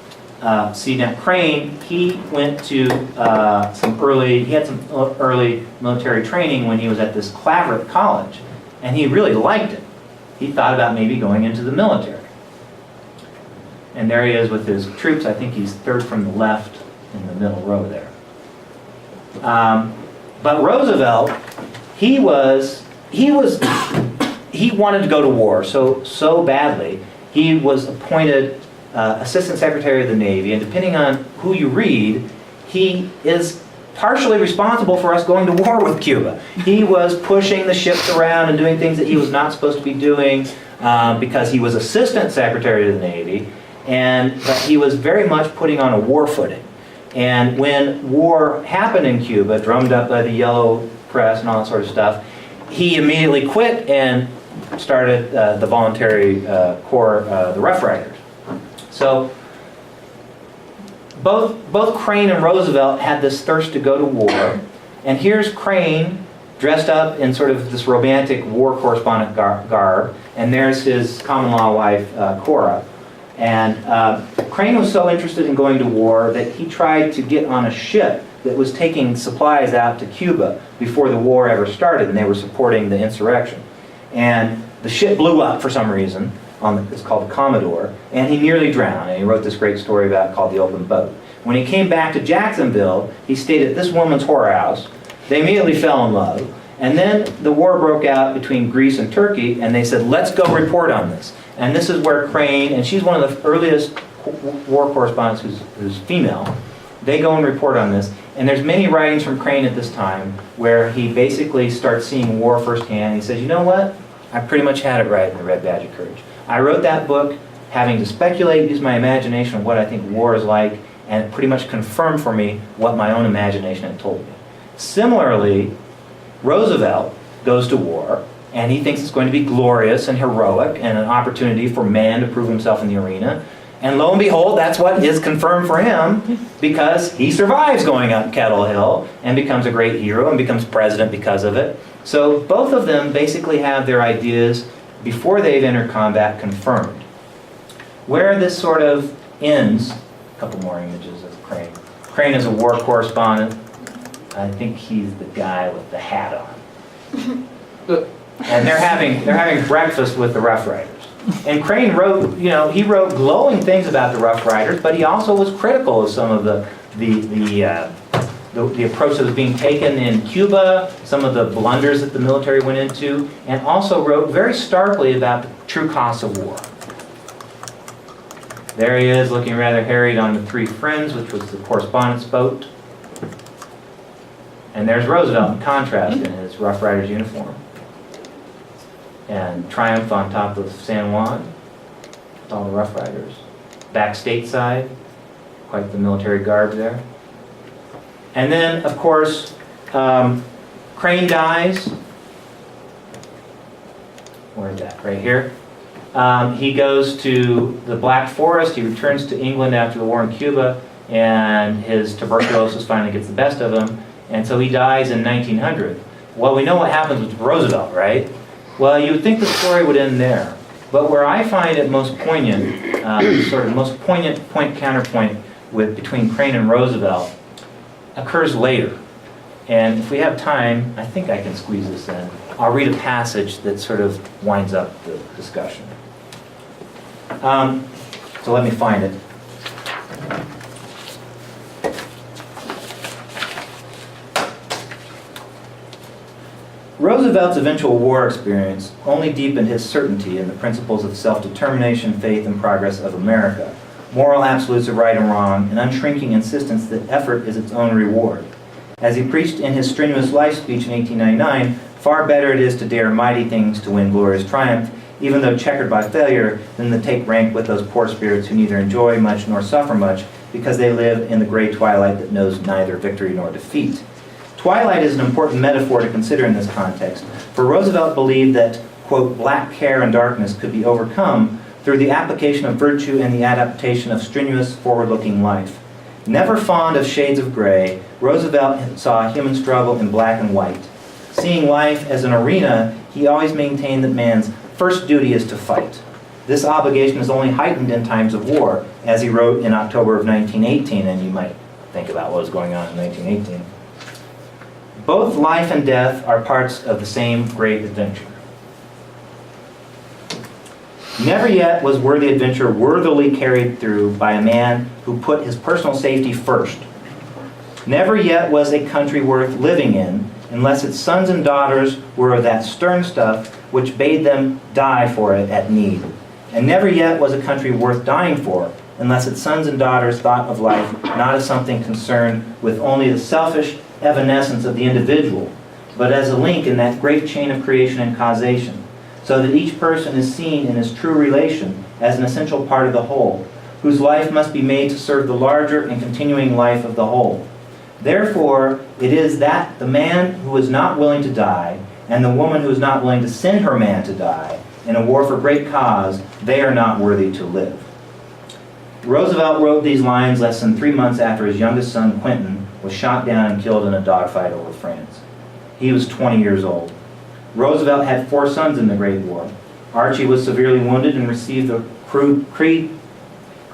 see now Crane, he went to he had some early military training when he was at this Claveret College, and he really liked it. He thought about maybe going into the military. And there he is with his troops. I think he's third from the left in the middle row there. But Roosevelt, he wanted to go to war so badly. He was appointed Assistant Secretary of the Navy, and depending on who you read, he is partially responsible for us going to war with Cuba. He was pushing the ships around and doing things that he was not supposed to be doing because he was Assistant Secretary of the Navy, but he was very much putting on a war footing. And when war happened in Cuba, drummed up by the Yellow Press and all that sort of stuff, he immediately quit and started the voluntary corps, the Rough Riders. So both Crane and Roosevelt had this thirst to go to war, and here's Crane dressed up in sort of this romantic war correspondent garb, and there's his common law wife, Cora. And Crane was so interested in going to war that he tried to get on a ship that was taking supplies out to Cuba before the war ever started, and they were supporting the insurrection. And the ship blew up for some reason. It's called the Commodore, and he nearly drowned. And he wrote this great story about it called The Open Boat. When he came back to Jacksonville, he stayed at this woman's whorehouse. They immediately fell in love. And then the war broke out between Greece and Turkey, and they said, let's go report on this. And this is where Crane, and she's one of the earliest war correspondents who's female, they go and report on this. And there's many writings from Crane at this time where he basically starts seeing war firsthand. He says, you know what? I pretty much had it right in The Red Badge of Courage. I wrote that book having to speculate, use my imagination of what I think war is like, and it pretty much confirmed for me what my own imagination had told me. Similarly, Roosevelt goes to war, and he thinks it's going to be glorious and heroic and an opportunity for man to prove himself in the arena. And lo and behold, that's what is confirmed for him, because he survives going up Kettle Hill and becomes a great hero and becomes president because of it. So both of them basically have their ideas before they've entered combat confirmed. Where this sort of ends, a couple more images of Crane. Crane is a war correspondent. I think he's the guy with the hat on. And they're having breakfast with the Rough Riders. And Crane wrote, he wrote glowing things about the Rough Riders, but he also was critical of some of the approach that was being taken in Cuba, some of the blunders that the military went into, and also wrote very starkly about the true costs of war. There he is, looking rather harried on the Three Friends, which was the correspondence boat. And there's Roosevelt in contrast in his Rough Riders uniform. And Triumph on top of San Juan, with all the Rough Riders. Back stateside, quite the military garb there. And then, of course, Crane dies. Where is that? Right here. He goes to the Black Forest. He returns to England after the war in Cuba, and his tuberculosis finally gets the best of him. And so he dies in 1900. Well, we know what happens with Roosevelt, right? Well, you would think the story would end there. But where I find it most poignant, most poignant point-counterpoint between Crane and Roosevelt occurs later. And if we have time, I think I can squeeze this in. I'll read a passage that sort of winds up the discussion. So let me find it. Roosevelt's eventual war experience only deepened his certainty in the principles of self-determination, faith, and progress of America, moral absolutes of right and wrong, and unshrinking insistence that effort is its own reward. As he preached in his Strenuous life speech in 1899, far better it is to dare mighty things to win glorious triumph, even though checkered by failure, than to take rank with those poor spirits who neither enjoy much nor suffer much, because they live in the gray twilight that knows neither victory nor defeat. Twilight is an important metaphor to consider in this context, for Roosevelt believed that, quote, black care and darkness could be overcome through the application of virtue and the adaptation of strenuous, forward-looking life. Never fond of shades of gray, Roosevelt saw human struggle in black and white. Seeing life as an arena, he always maintained that man's first duty is to fight. This obligation is only heightened in times of war, as he wrote in October of 1918, and you might think about what was going on in 1918. Both life and death are parts of the same great adventure. Never yet was worthy adventure worthily carried through by a man who put his personal safety first. Never yet was a country worth living in unless its sons and daughters were of that stern stuff which bade them die for it at need. And never yet was a country worth dying for unless its sons and daughters thought of life not as something concerned with only the selfish evanescence of the individual, but as a link in that great chain of creation and causation, so that each person is seen in his true relation as an essential part of the whole, whose life must be made to serve the larger and continuing life of the whole. Therefore, it is that the man who is not willing to die, and the woman who is not willing to send her man to die, in a war for great cause, they are not worthy to live. Roosevelt wrote these lines less than 3 months after his youngest son, Quentin, was shot down and killed in a dogfight over France. He was 20 years old. Roosevelt had 4 sons in the Great War. Archie was severely wounded and received the Cri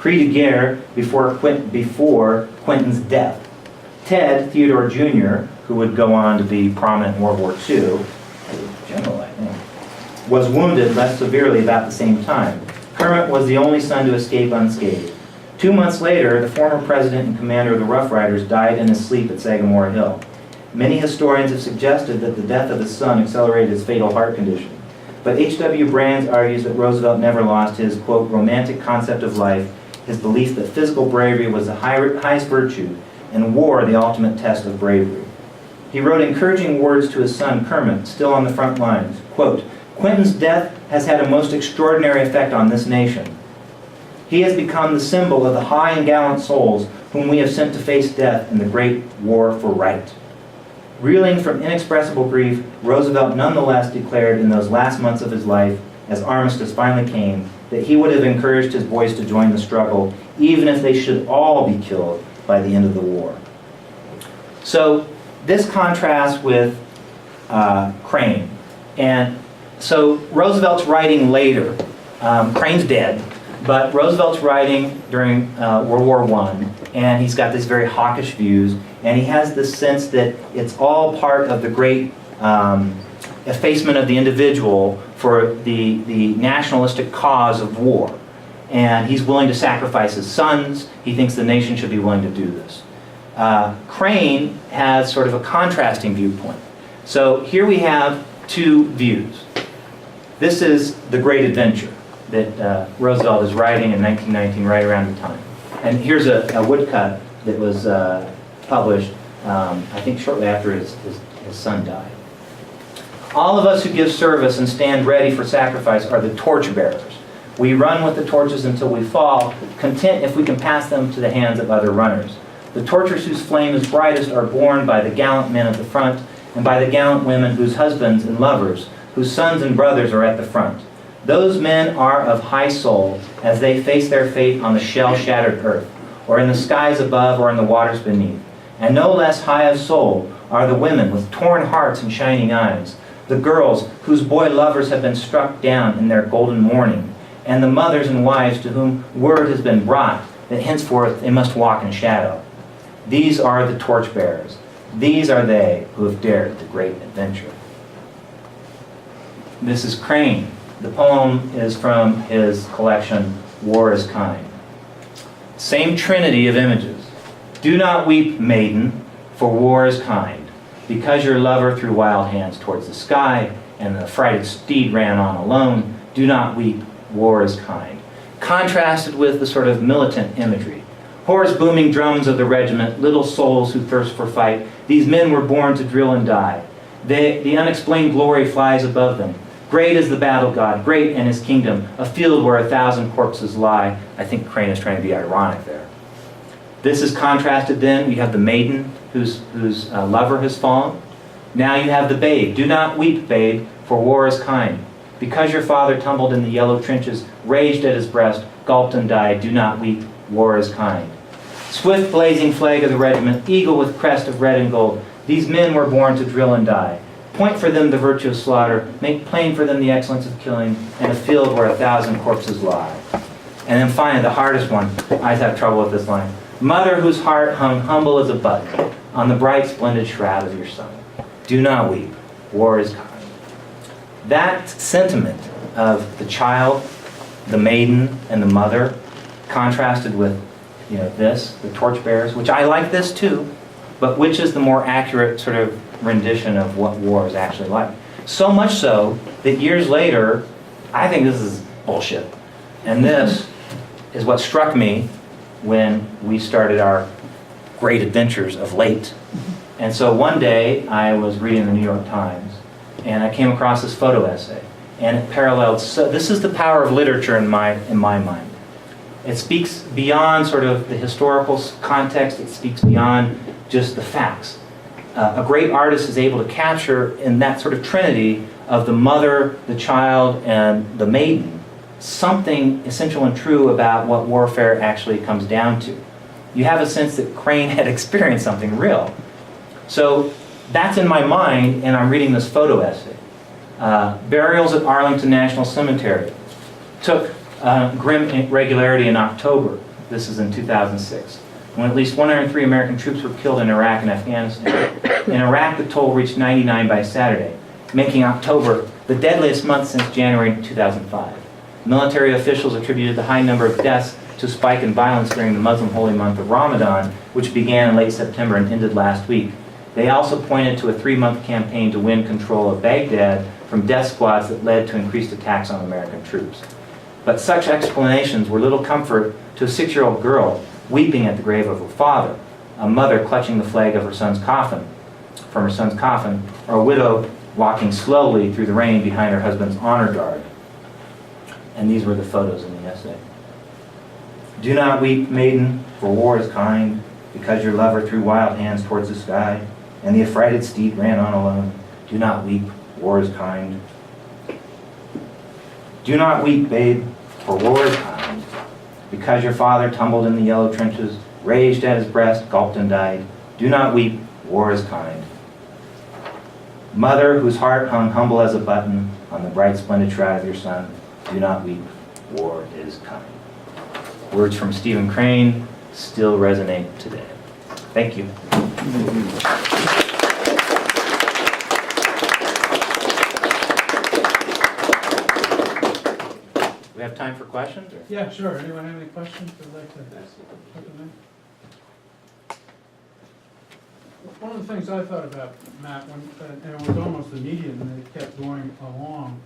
de Guerre before Quentin's death. Ted, Theodore Jr., who would go on to be prominent in World War II, as a general, I think, was wounded less severely about the same time. Kermit was the only son to escape unscathed. 2 months later, the former president and commander of the Rough Riders died in his sleep at Sagamore Hill. Many historians have suggested that the death of his son accelerated his fatal heart condition. But H.W. Brands argues that Roosevelt never lost his, quote, romantic concept of life, his belief that physical bravery was the highest virtue, and war the ultimate test of bravery. He wrote encouraging words to his son Kermit, still on the front lines, quote, Quentin's death has had a most extraordinary effect on this nation. He has become the symbol of the high and gallant souls whom we have sent to face death in the great war for right. Reeling from inexpressible grief, Roosevelt nonetheless declared in those last months of his life, as armistice finally came, that he would have encouraged his boys to join the struggle, even if they should all be killed by the end of the war. So this contrasts with Crane. And so Roosevelt's writing later. Crane's dead, but Roosevelt's writing during World War I, and he's got these very hawkish views, and he has this sense that it's all part of the great effacement of the individual for the nationalistic cause of war. And he's willing to sacrifice his sons. He thinks the nation should be willing to do this. Crane has sort of a contrasting viewpoint. So here we have 2 views. This is the great adventure that Roosevelt is writing in 1919, right around the time. And here's a woodcut that was published, I think shortly after his son died. All of us who give service and stand ready for sacrifice are the torchbearers. We run with the torches until we fall, content if we can pass them to the hands of other runners. The torches whose flame is brightest are borne by the gallant men at the front, and by the gallant women whose husbands and lovers, whose sons and brothers are at the front. Those men are of high soul as they face their fate on the shell-shattered earth, or in the skies above or in the waters beneath. And no less high of soul are the women with torn hearts and shining eyes, the girls whose boy lovers have been struck down in their golden mourning, and the mothers and wives to whom word has been brought that henceforth they must walk in shadow. These are the torchbearers. These are they who have dared the great adventure. This is Crane. The poem is from his collection, War is Kind. Same trinity of images. Do not weep, maiden, for war is kind. Because your lover threw wild hands towards the sky, and the affrighted steed ran on alone, do not weep, war is kind. Contrasted with the sort of militant imagery. Hoarse booming drums of the regiment, little souls who thirst for fight, these men were born to drill and die. The unexplained glory flies above them. Great is the battle god, great in his kingdom, a field where 1,000 corpses lie. I think Crane is trying to be ironic there. This is contrasted then. You have the maiden whose lover has fallen. Now you have the babe. Do not weep, babe, for war is kind. Because your father tumbled in the yellow trenches, raged at his breast, gulped and died, do not weep, war is kind. Swift blazing flag of the regiment, eagle with crest of red and gold, these men were born to drill and die. Point for them the virtue of slaughter, make plain for them the excellence of killing, and a field where 1,000 corpses lie. And then finally, the hardest one, I always have trouble with this line. Mother whose heart hung humble as a button on the bright splendid shroud of your son. Do not weep, war is kind. That sentiment of the child, the maiden, and the mother, contrasted with, this, the torchbearers, which I like this too, but which is the more accurate sort of rendition of what war is actually like. So much so that years later, I think this is bullshit. And this is what struck me when we started our great adventures of late. And so one day I was reading the New York Times and I came across this photo essay, and it paralleled. So this is the power of literature in my mind. It speaks beyond sort of the historical context. It speaks beyond just the facts. A great artist is able to capture in that sort of trinity of the mother, the child, and the maiden something essential and true about what warfare actually comes down to. You have a sense that Crane had experienced something real. So that's in my mind, and I'm reading this photo essay. Burials at Arlington National Cemetery took grim regularity in October. This is in 2006, when at least 103 American troops were killed in Iraq and Afghanistan. In Iraq, the toll reached 99 by Saturday, making October the deadliest month since January 2005. Military officials attributed the high number of deaths to a spike in violence during the Muslim holy month of Ramadan, which began in late September and ended last week. They also pointed to a 3-month campaign to win control of Baghdad from death squads that led to increased attacks on American troops. But such explanations were little comfort to a 6-year-old girl weeping at the grave of her father, a mother clutching the flag of her son's coffin, or a widow walking slowly through the rain behind her husband's honor guard. And these were the photos in the essay. Do not weep, maiden, for war is kind, because your lover threw wild hands towards the sky, and the affrighted steed ran on alone. Do not weep, war is kind. Do not weep, babe, for war is kind, because your father tumbled in the yellow trenches, raged at his breast, gulped and died. Do not weep, war is kind. Mother, whose heart hung humble as a button on the bright splendid shroud of your son, do not weep, war is kind. Words from Stephen Crane still resonate today. Thank you. We have time for questions? Or? Yeah, sure. Anyone have any questions they'd like to ask? One of the things I thought about, Matt, and it was almost immediate and it kept going along,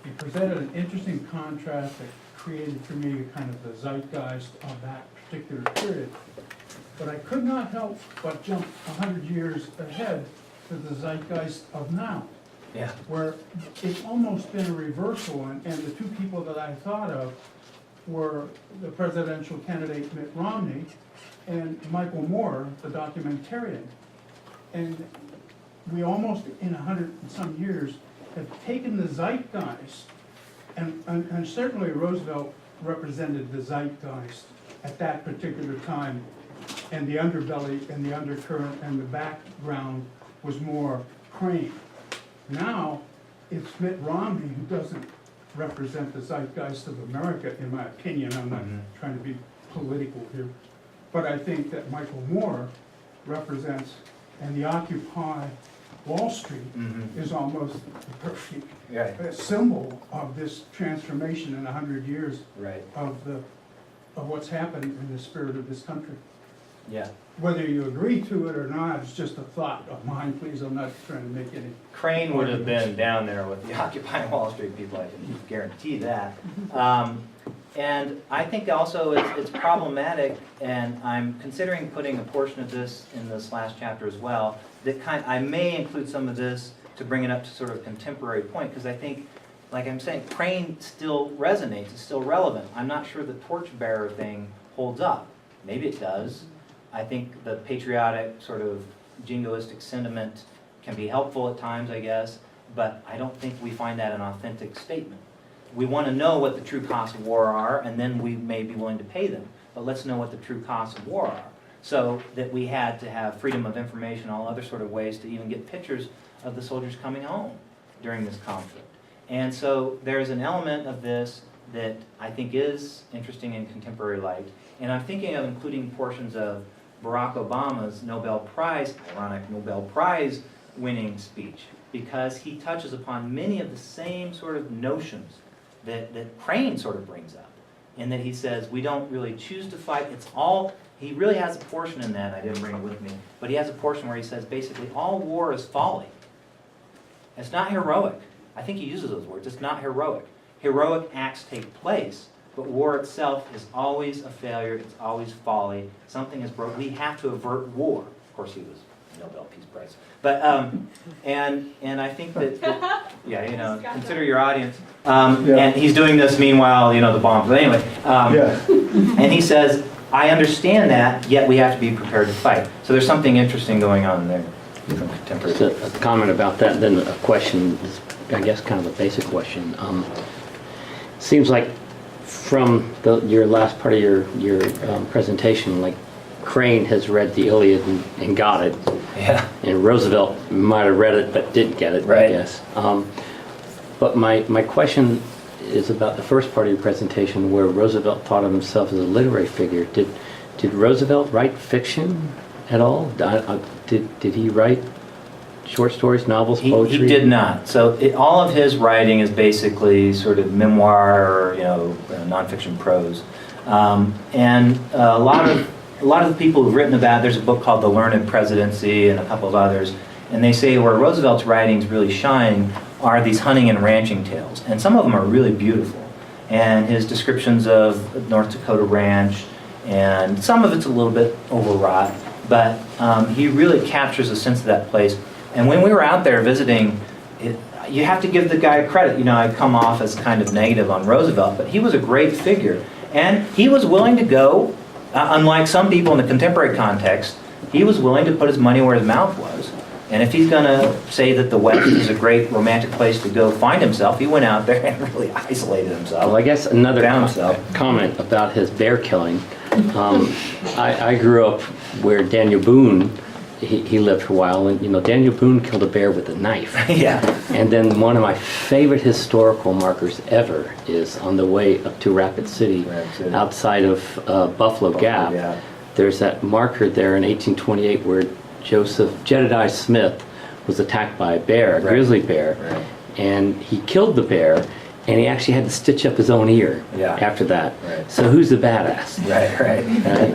he presented an interesting contrast that created for me kind of the zeitgeist of that particular period. But I could not help but jump 100 years ahead to the zeitgeist of now. Yeah. Where it's almost been a reversal, and the two people that I thought of were the presidential candidate Mitt Romney and Michael Moore, the documentarian. And we almost, in 100 and some years, have taken the zeitgeist, and certainly Roosevelt represented the zeitgeist at that particular time, and the underbelly and the undercurrent and the background was more Crane. Now, it's Mitt Romney who doesn't represent the zeitgeist of America, in my opinion. I'm not trying to be political here. But I think that Michael Moore represents, and the Occupy Wall Street is almost the perfect symbol of this transformation in 100 years of what's happened in the spirit of this country. Yeah. Whether you agree to it or not, it's just a thought of mine, please, I'm not trying to make any. Crane would have been down there with the Occupy Wall Street people, I can guarantee that. And I think also it's problematic, and I'm considering putting a portion of this in this last chapter as well, that I may include some of this to bring it up to sort of a contemporary point, because I think, like I'm saying, Crane still resonates, it's still relevant. I'm not sure the torchbearer thing holds up. Maybe it does. I think the patriotic sort of jingoistic sentiment can be helpful at times, I guess, but I don't think we find that an authentic statement. We want to know what the true costs of war are, and then we may be willing to pay them. But let's know what the true costs of war are. So that we had to have freedom of information, all other sort of ways to even get pictures of the soldiers coming home during this conflict. And so there's an element of this that I think is interesting in contemporary light. And I'm thinking of including portions of Barack Obama's Nobel Prize, ironic Nobel Prize winning speech, because he touches upon many of the same sort of notions that Crane sort of brings up, in that he says we don't really choose to fight, it's all, he really has a portion in that, I didn't bring it with me, but he has a portion where he says basically all war is folly. It's not heroic. I think he uses those words, it's not heroic. Heroic acts take place, but war itself is always a failure, it's always folly, something is broken, we have to avert war. Of course he was Nobel Peace Prize. But, and I think that yeah, you know, consider your audience. And he's doing this meanwhile, you know, the bombs. But anyway, and he says, I understand that, yet we have to be prepared to fight. So there's something interesting going on there from contemporary. So a comment about that, then a question, is, I guess kind of a basic question. Seems like from your last part of your presentation, like Crane has read the Iliad and got it. Yeah. And Roosevelt might have read it but didn't get it, right. I guess. But my question is about the first part of your presentation where Roosevelt thought of himself as a literary figure. Did Roosevelt write fiction at all? Did he write short stories, novels, poetry? He did not. So all of his writing is basically sort of memoir or, you know, nonfiction prose. And a lot of the people who've written about it, there's a book called The Learned Presidency and a couple of others, and they say where Roosevelt's writings really shine are these hunting and ranching tales. And some of them are really beautiful. And his descriptions of North Dakota ranch, and some of it's a little bit overwrought, but he really captures a sense of that place. And when we were out there visiting, you have to give the guy credit. You know, I come off as kind of negative on Roosevelt, but he was a great figure. And he was willing to go, unlike some people in the contemporary context, he was willing to put his money where his mouth was. And if he's going to say that the West is a great romantic place to go find himself, he went out there and really isolated himself. Well, I guess another himself. comment about his bear killing. I grew up where Daniel Boone, he lived for a while, and you know, Daniel Boone killed a bear with a knife. Yeah. And then one of my favorite historical markers ever is on the way up to Rapid City, outside of Buffalo Gap. Yeah. There's that marker there in 1828 where Jedediah Smith was attacked by a bear, a grizzly bear, and he killed the bear, and he actually had to stitch up his own ear after that. Right. So who's the badass? Right.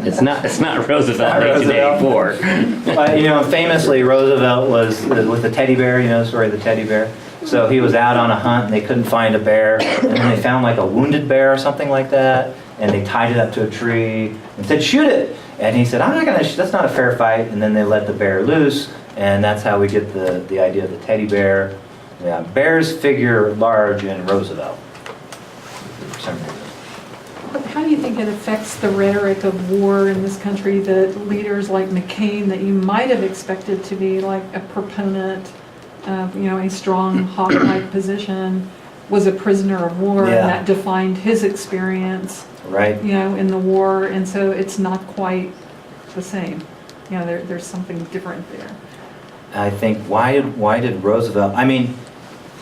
It's not Roosevelt in 1884. But, you know, famously, Roosevelt was with the teddy bear, you know the story of the teddy bear? So he was out on a hunt, and they couldn't find a bear, and then they found like a wounded bear or something like that, and they tied it up to a tree and said, shoot it! And he said, I'm not going to, that's not a fair fight, and then they let the bear loose, and that's how we get the idea of the teddy bear. Yeah, bears figure large in Roosevelt, for some reason. How do you think it affects the rhetoric of war in this country that leaders like McCain, that you might have expected to be like a proponent of, you know, a strong hawk-like position, was a prisoner of war, and that defined his experience, you know, in the war, and so it's not quite the same. You know, there's something different there. I think why did Roosevelt? I mean,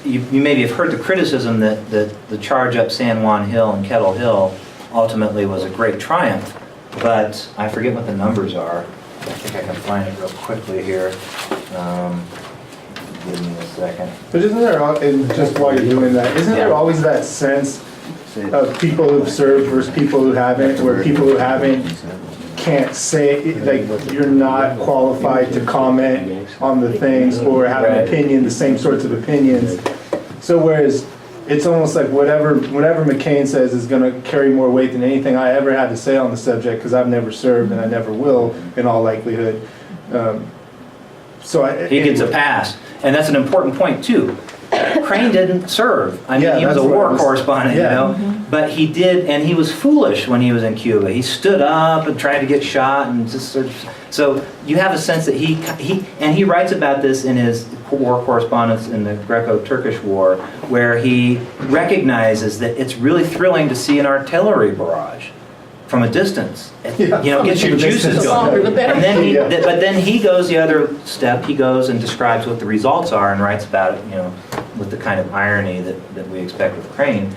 you maybe have heard the criticism that the charge up San Juan Hill and Kettle Hill ultimately was a great triumph, but I forget what the numbers are. I think I can find it real quickly here. Give me a second. But isn't there, and just while you're doing that, isn't there always that sense of people who've served versus people who haven't, where people who haven't can't say, like, you're not qualified to comment on the things or have an Right. opinion, the same sorts of opinions. So whereas it's almost like whatever McCain says is gonna carry more weight than anything I ever had to say on the subject, because I've never served and I never will, in all likelihood. He gets a pass, and that's an important point too. Crane didn't serve. I mean, Yeah, he was a that's what war I was- correspondent, you yeah. know? But he did, and he was foolish when he was in Cuba. He stood up and tried to get shot and just sort of, so you have a sense that he writes about this in his war correspondence in the Greco-Turkish War, where he recognizes that it's really thrilling to see an artillery barrage from a distance. Yeah. You know, gets your juices The longer going. the better. And then Yeah. but then he goes the other step. He goes and describes what the results are and writes about it, you know, with the kind of irony that we expect with Crane.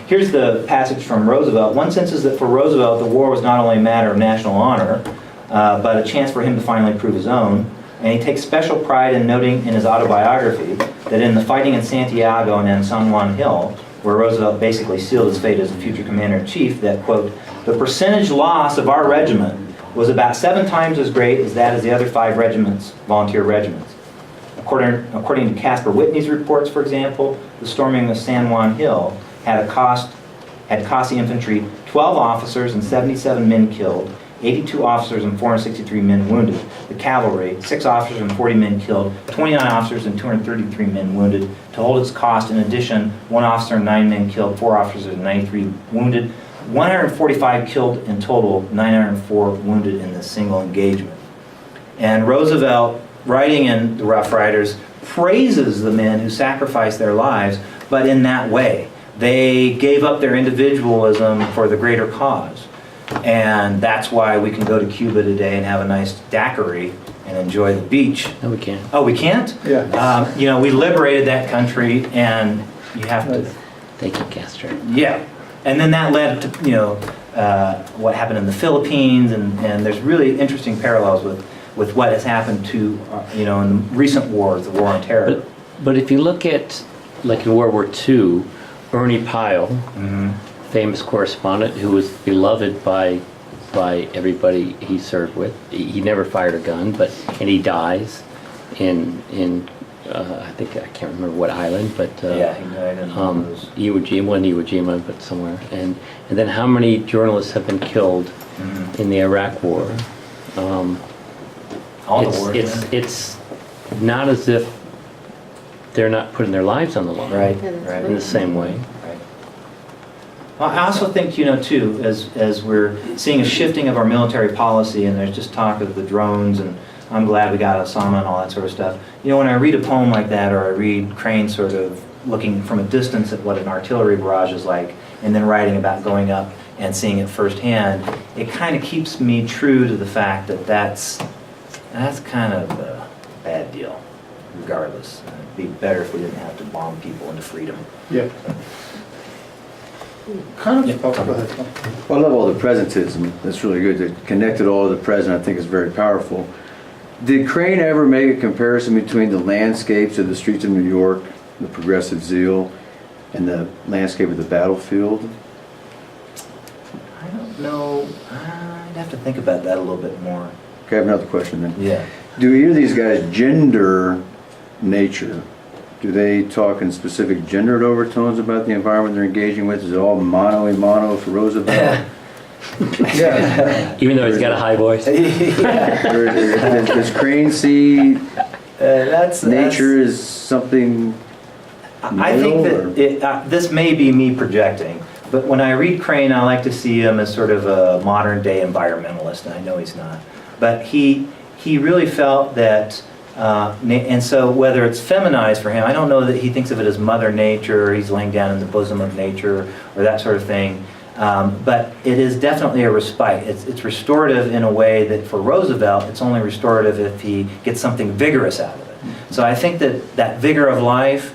Here's the passage from Roosevelt. One sense is that for Roosevelt, the war was not only a matter of national honor, but a chance for him to finally prove his own. And he takes special pride in noting in his autobiography that in the fighting in Santiago and in San Juan Hill, where Roosevelt basically sealed his fate as a future commander-in-chief, that, quote, the percentage loss of our regiment was about 7 times as great as that of the other 5 regiments, volunteer regiments. According to Caspar Whitney's reports, for example, the storming of San Juan Hill had cost the infantry 12 officers and 77 men killed, 82 officers and 463 men wounded. The cavalry, 6 officers and 40 men killed, 29 officers and 233 men wounded. To hold its cost, in addition, 1 officer and 9 men killed, 4 officers and 93 wounded, 145 killed in total, 904 wounded in this single engagement. And Roosevelt, writing in The Rough Riders, praises the men who sacrificed their lives, but in that way. They gave up their individualism for the greater cause. And that's why we can go to Cuba today and have a nice daiquiri and enjoy the beach. No, we can't. Oh, we can't? Yeah. You know, we liberated that country, and you have to, Thank you, Castro. yeah. And then that led to, you know, what happened in the Philippines, and there's really interesting parallels with what has happened to, you know, in the recent wars, the War on Terror. But if you look at, like in World War II, Ernie Pyle, Mhm. famous correspondent who was beloved by everybody he served with. He never fired a gun, and he dies in I think, I can't remember what island, but Yeah, he died in one of those. Iwo Jima, but somewhere. And then how many journalists have been killed Mhm. in the Iraq War? All the wars. It's not as if they're not putting their lives on the line. Right, And right. In the same way. Right. Well, I also think, you know, too, as we're seeing a shifting of our military policy, and there's just talk of the drones, and I'm glad we got Osama and all that sort of stuff. You know, when I read a poem like that, or I read Crane sort of looking from a distance at what an artillery barrage is like, and then writing about going up and seeing it firsthand, it kind of keeps me true to the fact that that's kind of a bad deal, regardless. It'd be better if we didn't have to bomb people into freedom. Yeah. Kind of, Yeah. oh, go ahead. Well, I love all the presentism. That's really good. They connected all of the present. I think is very powerful. Did Crane ever make a comparison between the landscapes of the streets of New York, the progressive zeal, and the landscape of the battlefield? I don't know. I'd have to think about that a little bit more. Okay, I have another question then. Yeah. Do either of these guys gender nature? Do they talk in specific gendered overtones about the environment they're engaging with? Is it all mono for Roosevelt? Yeah. Even though he's got a high voice. Or does Crane see That's nature as something I think that this may be me projecting, but when I read Crane, I like to see him as sort of a modern day environmentalist, and I know he's not. But he really felt that, and so whether it's feminized for him, I don't know that he thinks of it as Mother Nature, or he's laying down in the bosom of nature, or that sort of thing. But it is definitely a respite. It's restorative in a way that for Roosevelt, it's only restorative if he gets something vigorous out of it. So I think that vigor of life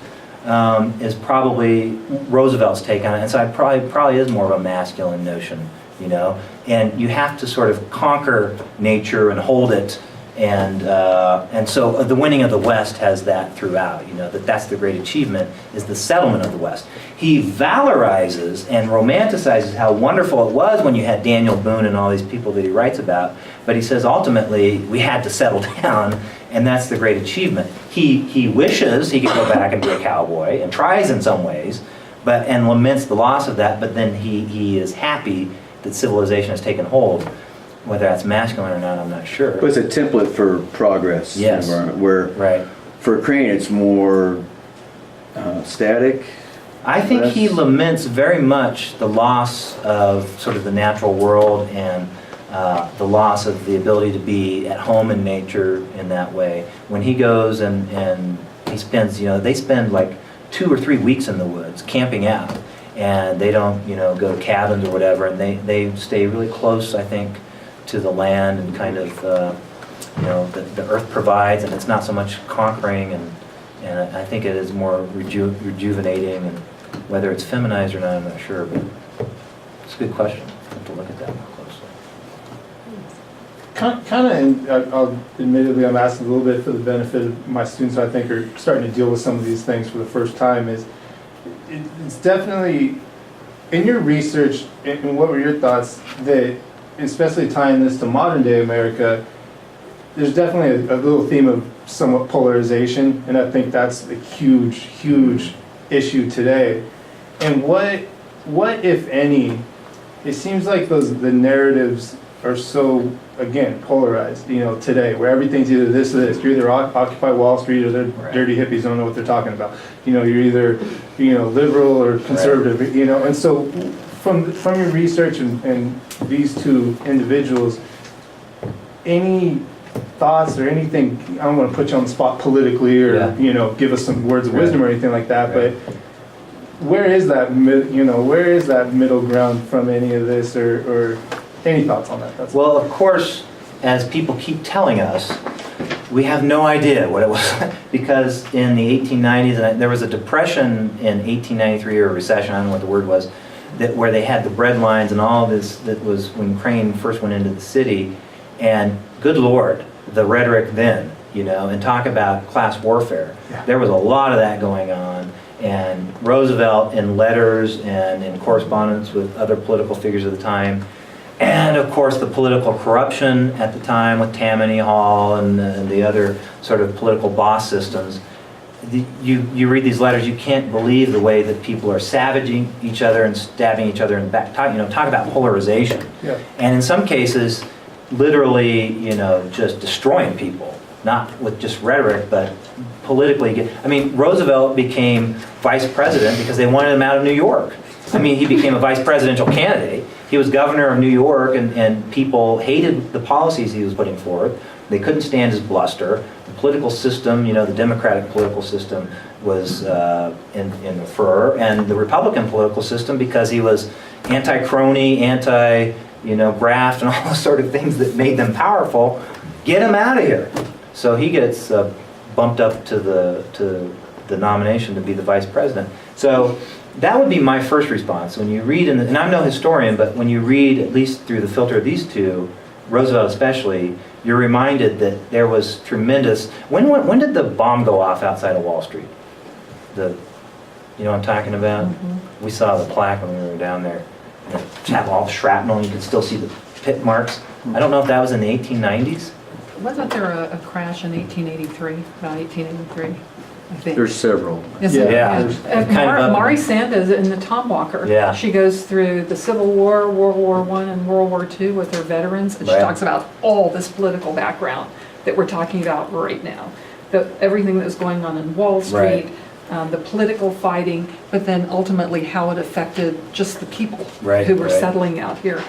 is probably Roosevelt's take on it. And so it probably is more of a masculine notion, you know. And you have to sort of conquer nature and hold it And so the winning of the West has that throughout, that's the great achievement, is the settlement of the West. He valorizes and romanticizes how wonderful it was when you had Daniel Boone and all these people that he writes about, but he says ultimately we had to settle down, and that's the great achievement. He wishes he could go back and be a cowboy, and tries in some ways, and laments the loss of that, but then he is happy that civilization has taken hold. Whether that's masculine or not, I'm not sure. But it's a template for progress. Yes. Environment, where Right. for Crane it's more static. I think he laments very much the loss of sort of the natural world and the loss of the ability to be at home in nature in that way. When he goes and he spends, they spend like 2 or 3 weeks in the woods camping out, and they don't, go to cabins or whatever, and they stay really close, I think, to the land and kind of, the earth provides, and it's not so much conquering, and I think it is more rejuvenating, and whether it's feminized or not, I'm not sure, but it's a good question. I have to look at that more closely. Kind of, admittedly, I'm asking a little bit for the benefit of my students who I think are starting to deal with some of these things for the first time, it's definitely, in your research, and what were your thoughts, that, especially tying this to modern day America, there's definitely a little theme of somewhat polarization, and I think that's a huge, huge issue today. And what if any, it seems like the narratives are so, again, polarized, today, where everything's either this or this. You're either Occupy Wall Street or they're Right. dirty hippies, don't know what they're talking about. You're either, liberal or conservative, and so from your research and these two individuals, any thoughts or anything, I don't want to put you on the spot politically or, give us some words of wisdom or anything like that, Right. but where is that middle ground from any of this, or any thoughts on that? That's Well, of course, as people keep telling us, we have no idea what it was because in the 1890s, and there was a depression in 1893 or a recession, I don't know what the word was, where they had the bread lines and all this, that was when Crane first went into the city, and good Lord, the rhetoric then, and talk about class warfare. Yeah. There was a lot of that going on, and Roosevelt in letters and in correspondence with other political figures of the time, and of course the political corruption at the time with Tammany Hall and the other sort of political boss systems. You read these letters, you can't believe the way that people are savaging each other and stabbing each other in the back. Talk about polarization. Yeah. And in some cases, literally, just destroying people, not with just rhetoric, but politically. I mean, Roosevelt became vice president because they wanted him out of New York. I mean, he became a vice presidential candidate. He was governor of New York, and people hated the policies he was putting forth. They couldn't stand his bluster. The political system, the Democratic political system was in a furor, and the Republican political system, because he was anti-crony, graft, and all those sort of things that made them powerful, get him out of here. So he gets bumped up to the nomination to be the vice president. So that would be my first response. When you read, and I'm no historian, but when you read, at least through the filter of these two, Roosevelt especially, you're reminded that there was tremendous... When did the bomb go off outside of Wall Street? You know what I'm talking about? Mm-hmm. We saw the plaque when we were down there. All the shrapnel, and you could still see the pit marks. I don't know if that was in the 1890s. Wasn't there a crash in 1883, about 1883, I think? There's several. Is Yeah. it? Yeah. And Kind of up- Maury Sanders in the Tom Walker. Yeah. She goes through the Civil War, World War I, and World War II with her veterans, and she Right. talks about all this political background that we're talking about right now. Everything that was going on in Wall Street, the political fighting, but then ultimately how it affected just the people Right, who were right. settling out here.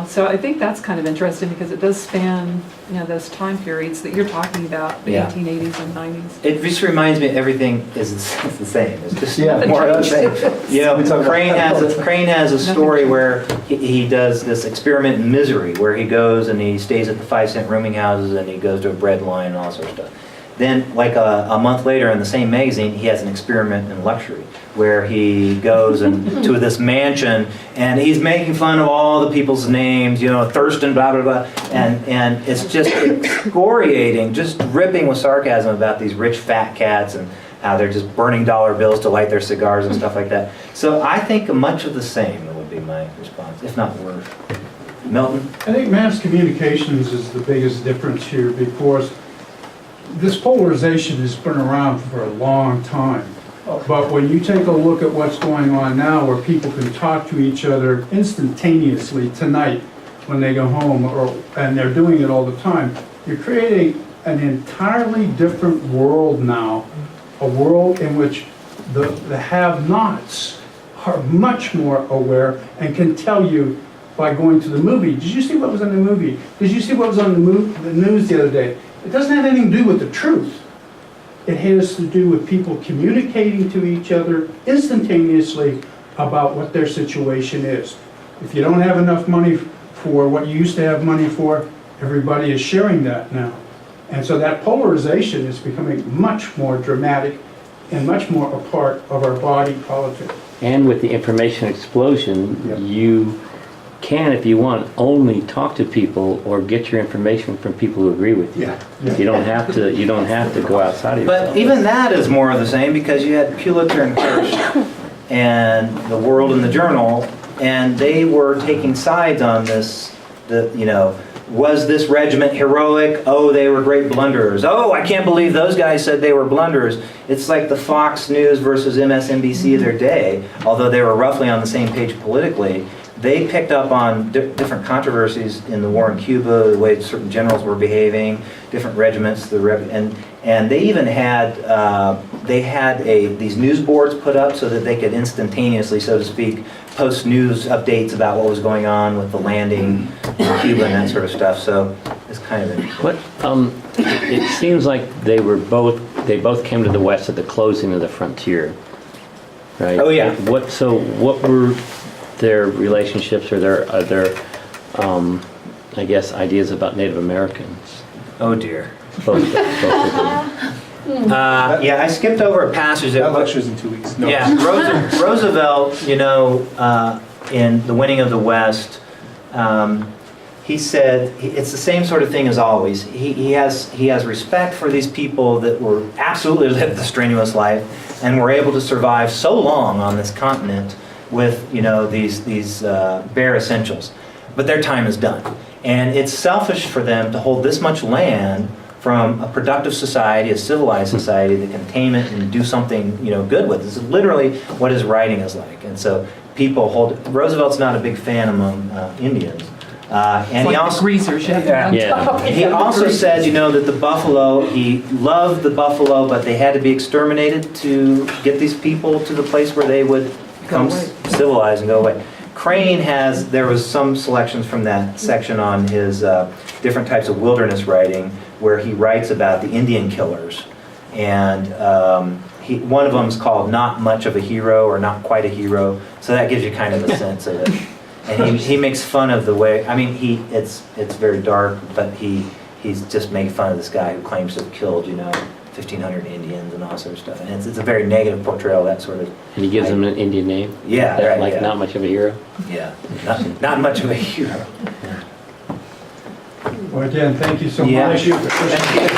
So I think that's kind of interesting because it does span, those time periods that you're talking about, the Yeah. 1880s and 90s. It just reminds me everything is the same. It's just Yeah. more of the same. We talk about Crane that. Crane has a story where he does this experiment in misery, where he goes and he stays at the 5-cent rooming houses and he goes to a bread line and all that sort of stuff. Then, like a month later in the same magazine, he has an experiment in luxury where he goes to this mansion and he's making fun of all the people's names, you know, Thurston, blah, blah, blah. And it's just excoriating, just dripping with sarcasm about these rich fat cats and how they're just burning dollar bills to light their cigars and stuff like that. So I think much of the same would be my response, if not worse. Milton? I think mass communications is the biggest difference here because this polarization has been around for a long time. But when you take a look at what's going on now where people can talk to each other instantaneously tonight when they go home, and they're doing it all the time, you're creating an entirely different world now, a world in which the have-nots are much more aware and can tell you by going to the movie. Did you see what was in the movie? Did you see what was on the news the other day? It doesn't have anything to do with the truth. It has to do with people communicating to each other instantaneously about what their situation is. If you don't have enough money for what you used to have money for, everybody is sharing that now. And so that polarization is becoming much more dramatic and much more a part of our body politic. And with the information explosion, Yep. you can, if you want, only talk to people or get your information from people who agree with you. Yeah. You don't have to. You don't have to go outside of yourself. But even that is more of the same because you had Pulitzer and Hirsch and the World and the Journal, and they were taking sides on this. Was this regiment heroic? Oh, they were great blunderers. Oh, I can't believe those guys said they were blunderers. It's like the Fox News versus MSNBC of their day, although they were roughly on the same page politically. They picked up on different controversies in the war in Cuba, the way certain generals were behaving, different regiments, and they even had these news boards put up so that they could instantaneously, so to speak, post news updates about what was going on with the landing in Cuba and that sort of stuff. So it's kind of interesting. It seems like they both came to the West at the closing of the frontier, right? Oh, yeah. What were their relationships or their I guess, ideas about Native Americans? Oh dear. Both of them. Yeah, I skipped over a passage That lecture's in 2 weeks. No. Yeah, Roosevelt, in The Winning of the West, he said it's the same sort of thing as always. He has respect for these people that were absolutely lived the strenuous life and were able to survive so long on this continent with these bare essentials, but their time is done, and it's selfish for them to hold this much land from a productive society, a civilized society that can tame it and do something good with it. This is literally what his writing is like, and so people hold it. Roosevelt's not a big fan among Indians, and he also greasers, he also said that the buffalo, he loved the buffalo, but they had to be exterminated to get these people to the place where they would become civilized and go away. Crane there was some selections from that section on his different types of wilderness writing where he writes about the Indian killers. And one of them is called Not Much of a Hero or Not Quite a Hero. So that gives you kind of a sense of it. And he makes fun of the way, it's very dark, but he's just making fun of this guy who claims to have killed, 1,500 Indians and all sorts of stuff. And it's a very negative portrayal of that sort of... And he gives them an Indian name? Yeah, They're right, yeah. Not much of a hero? Yeah, not much of a hero. Well, again, thank you so Yeah. much. Thank you.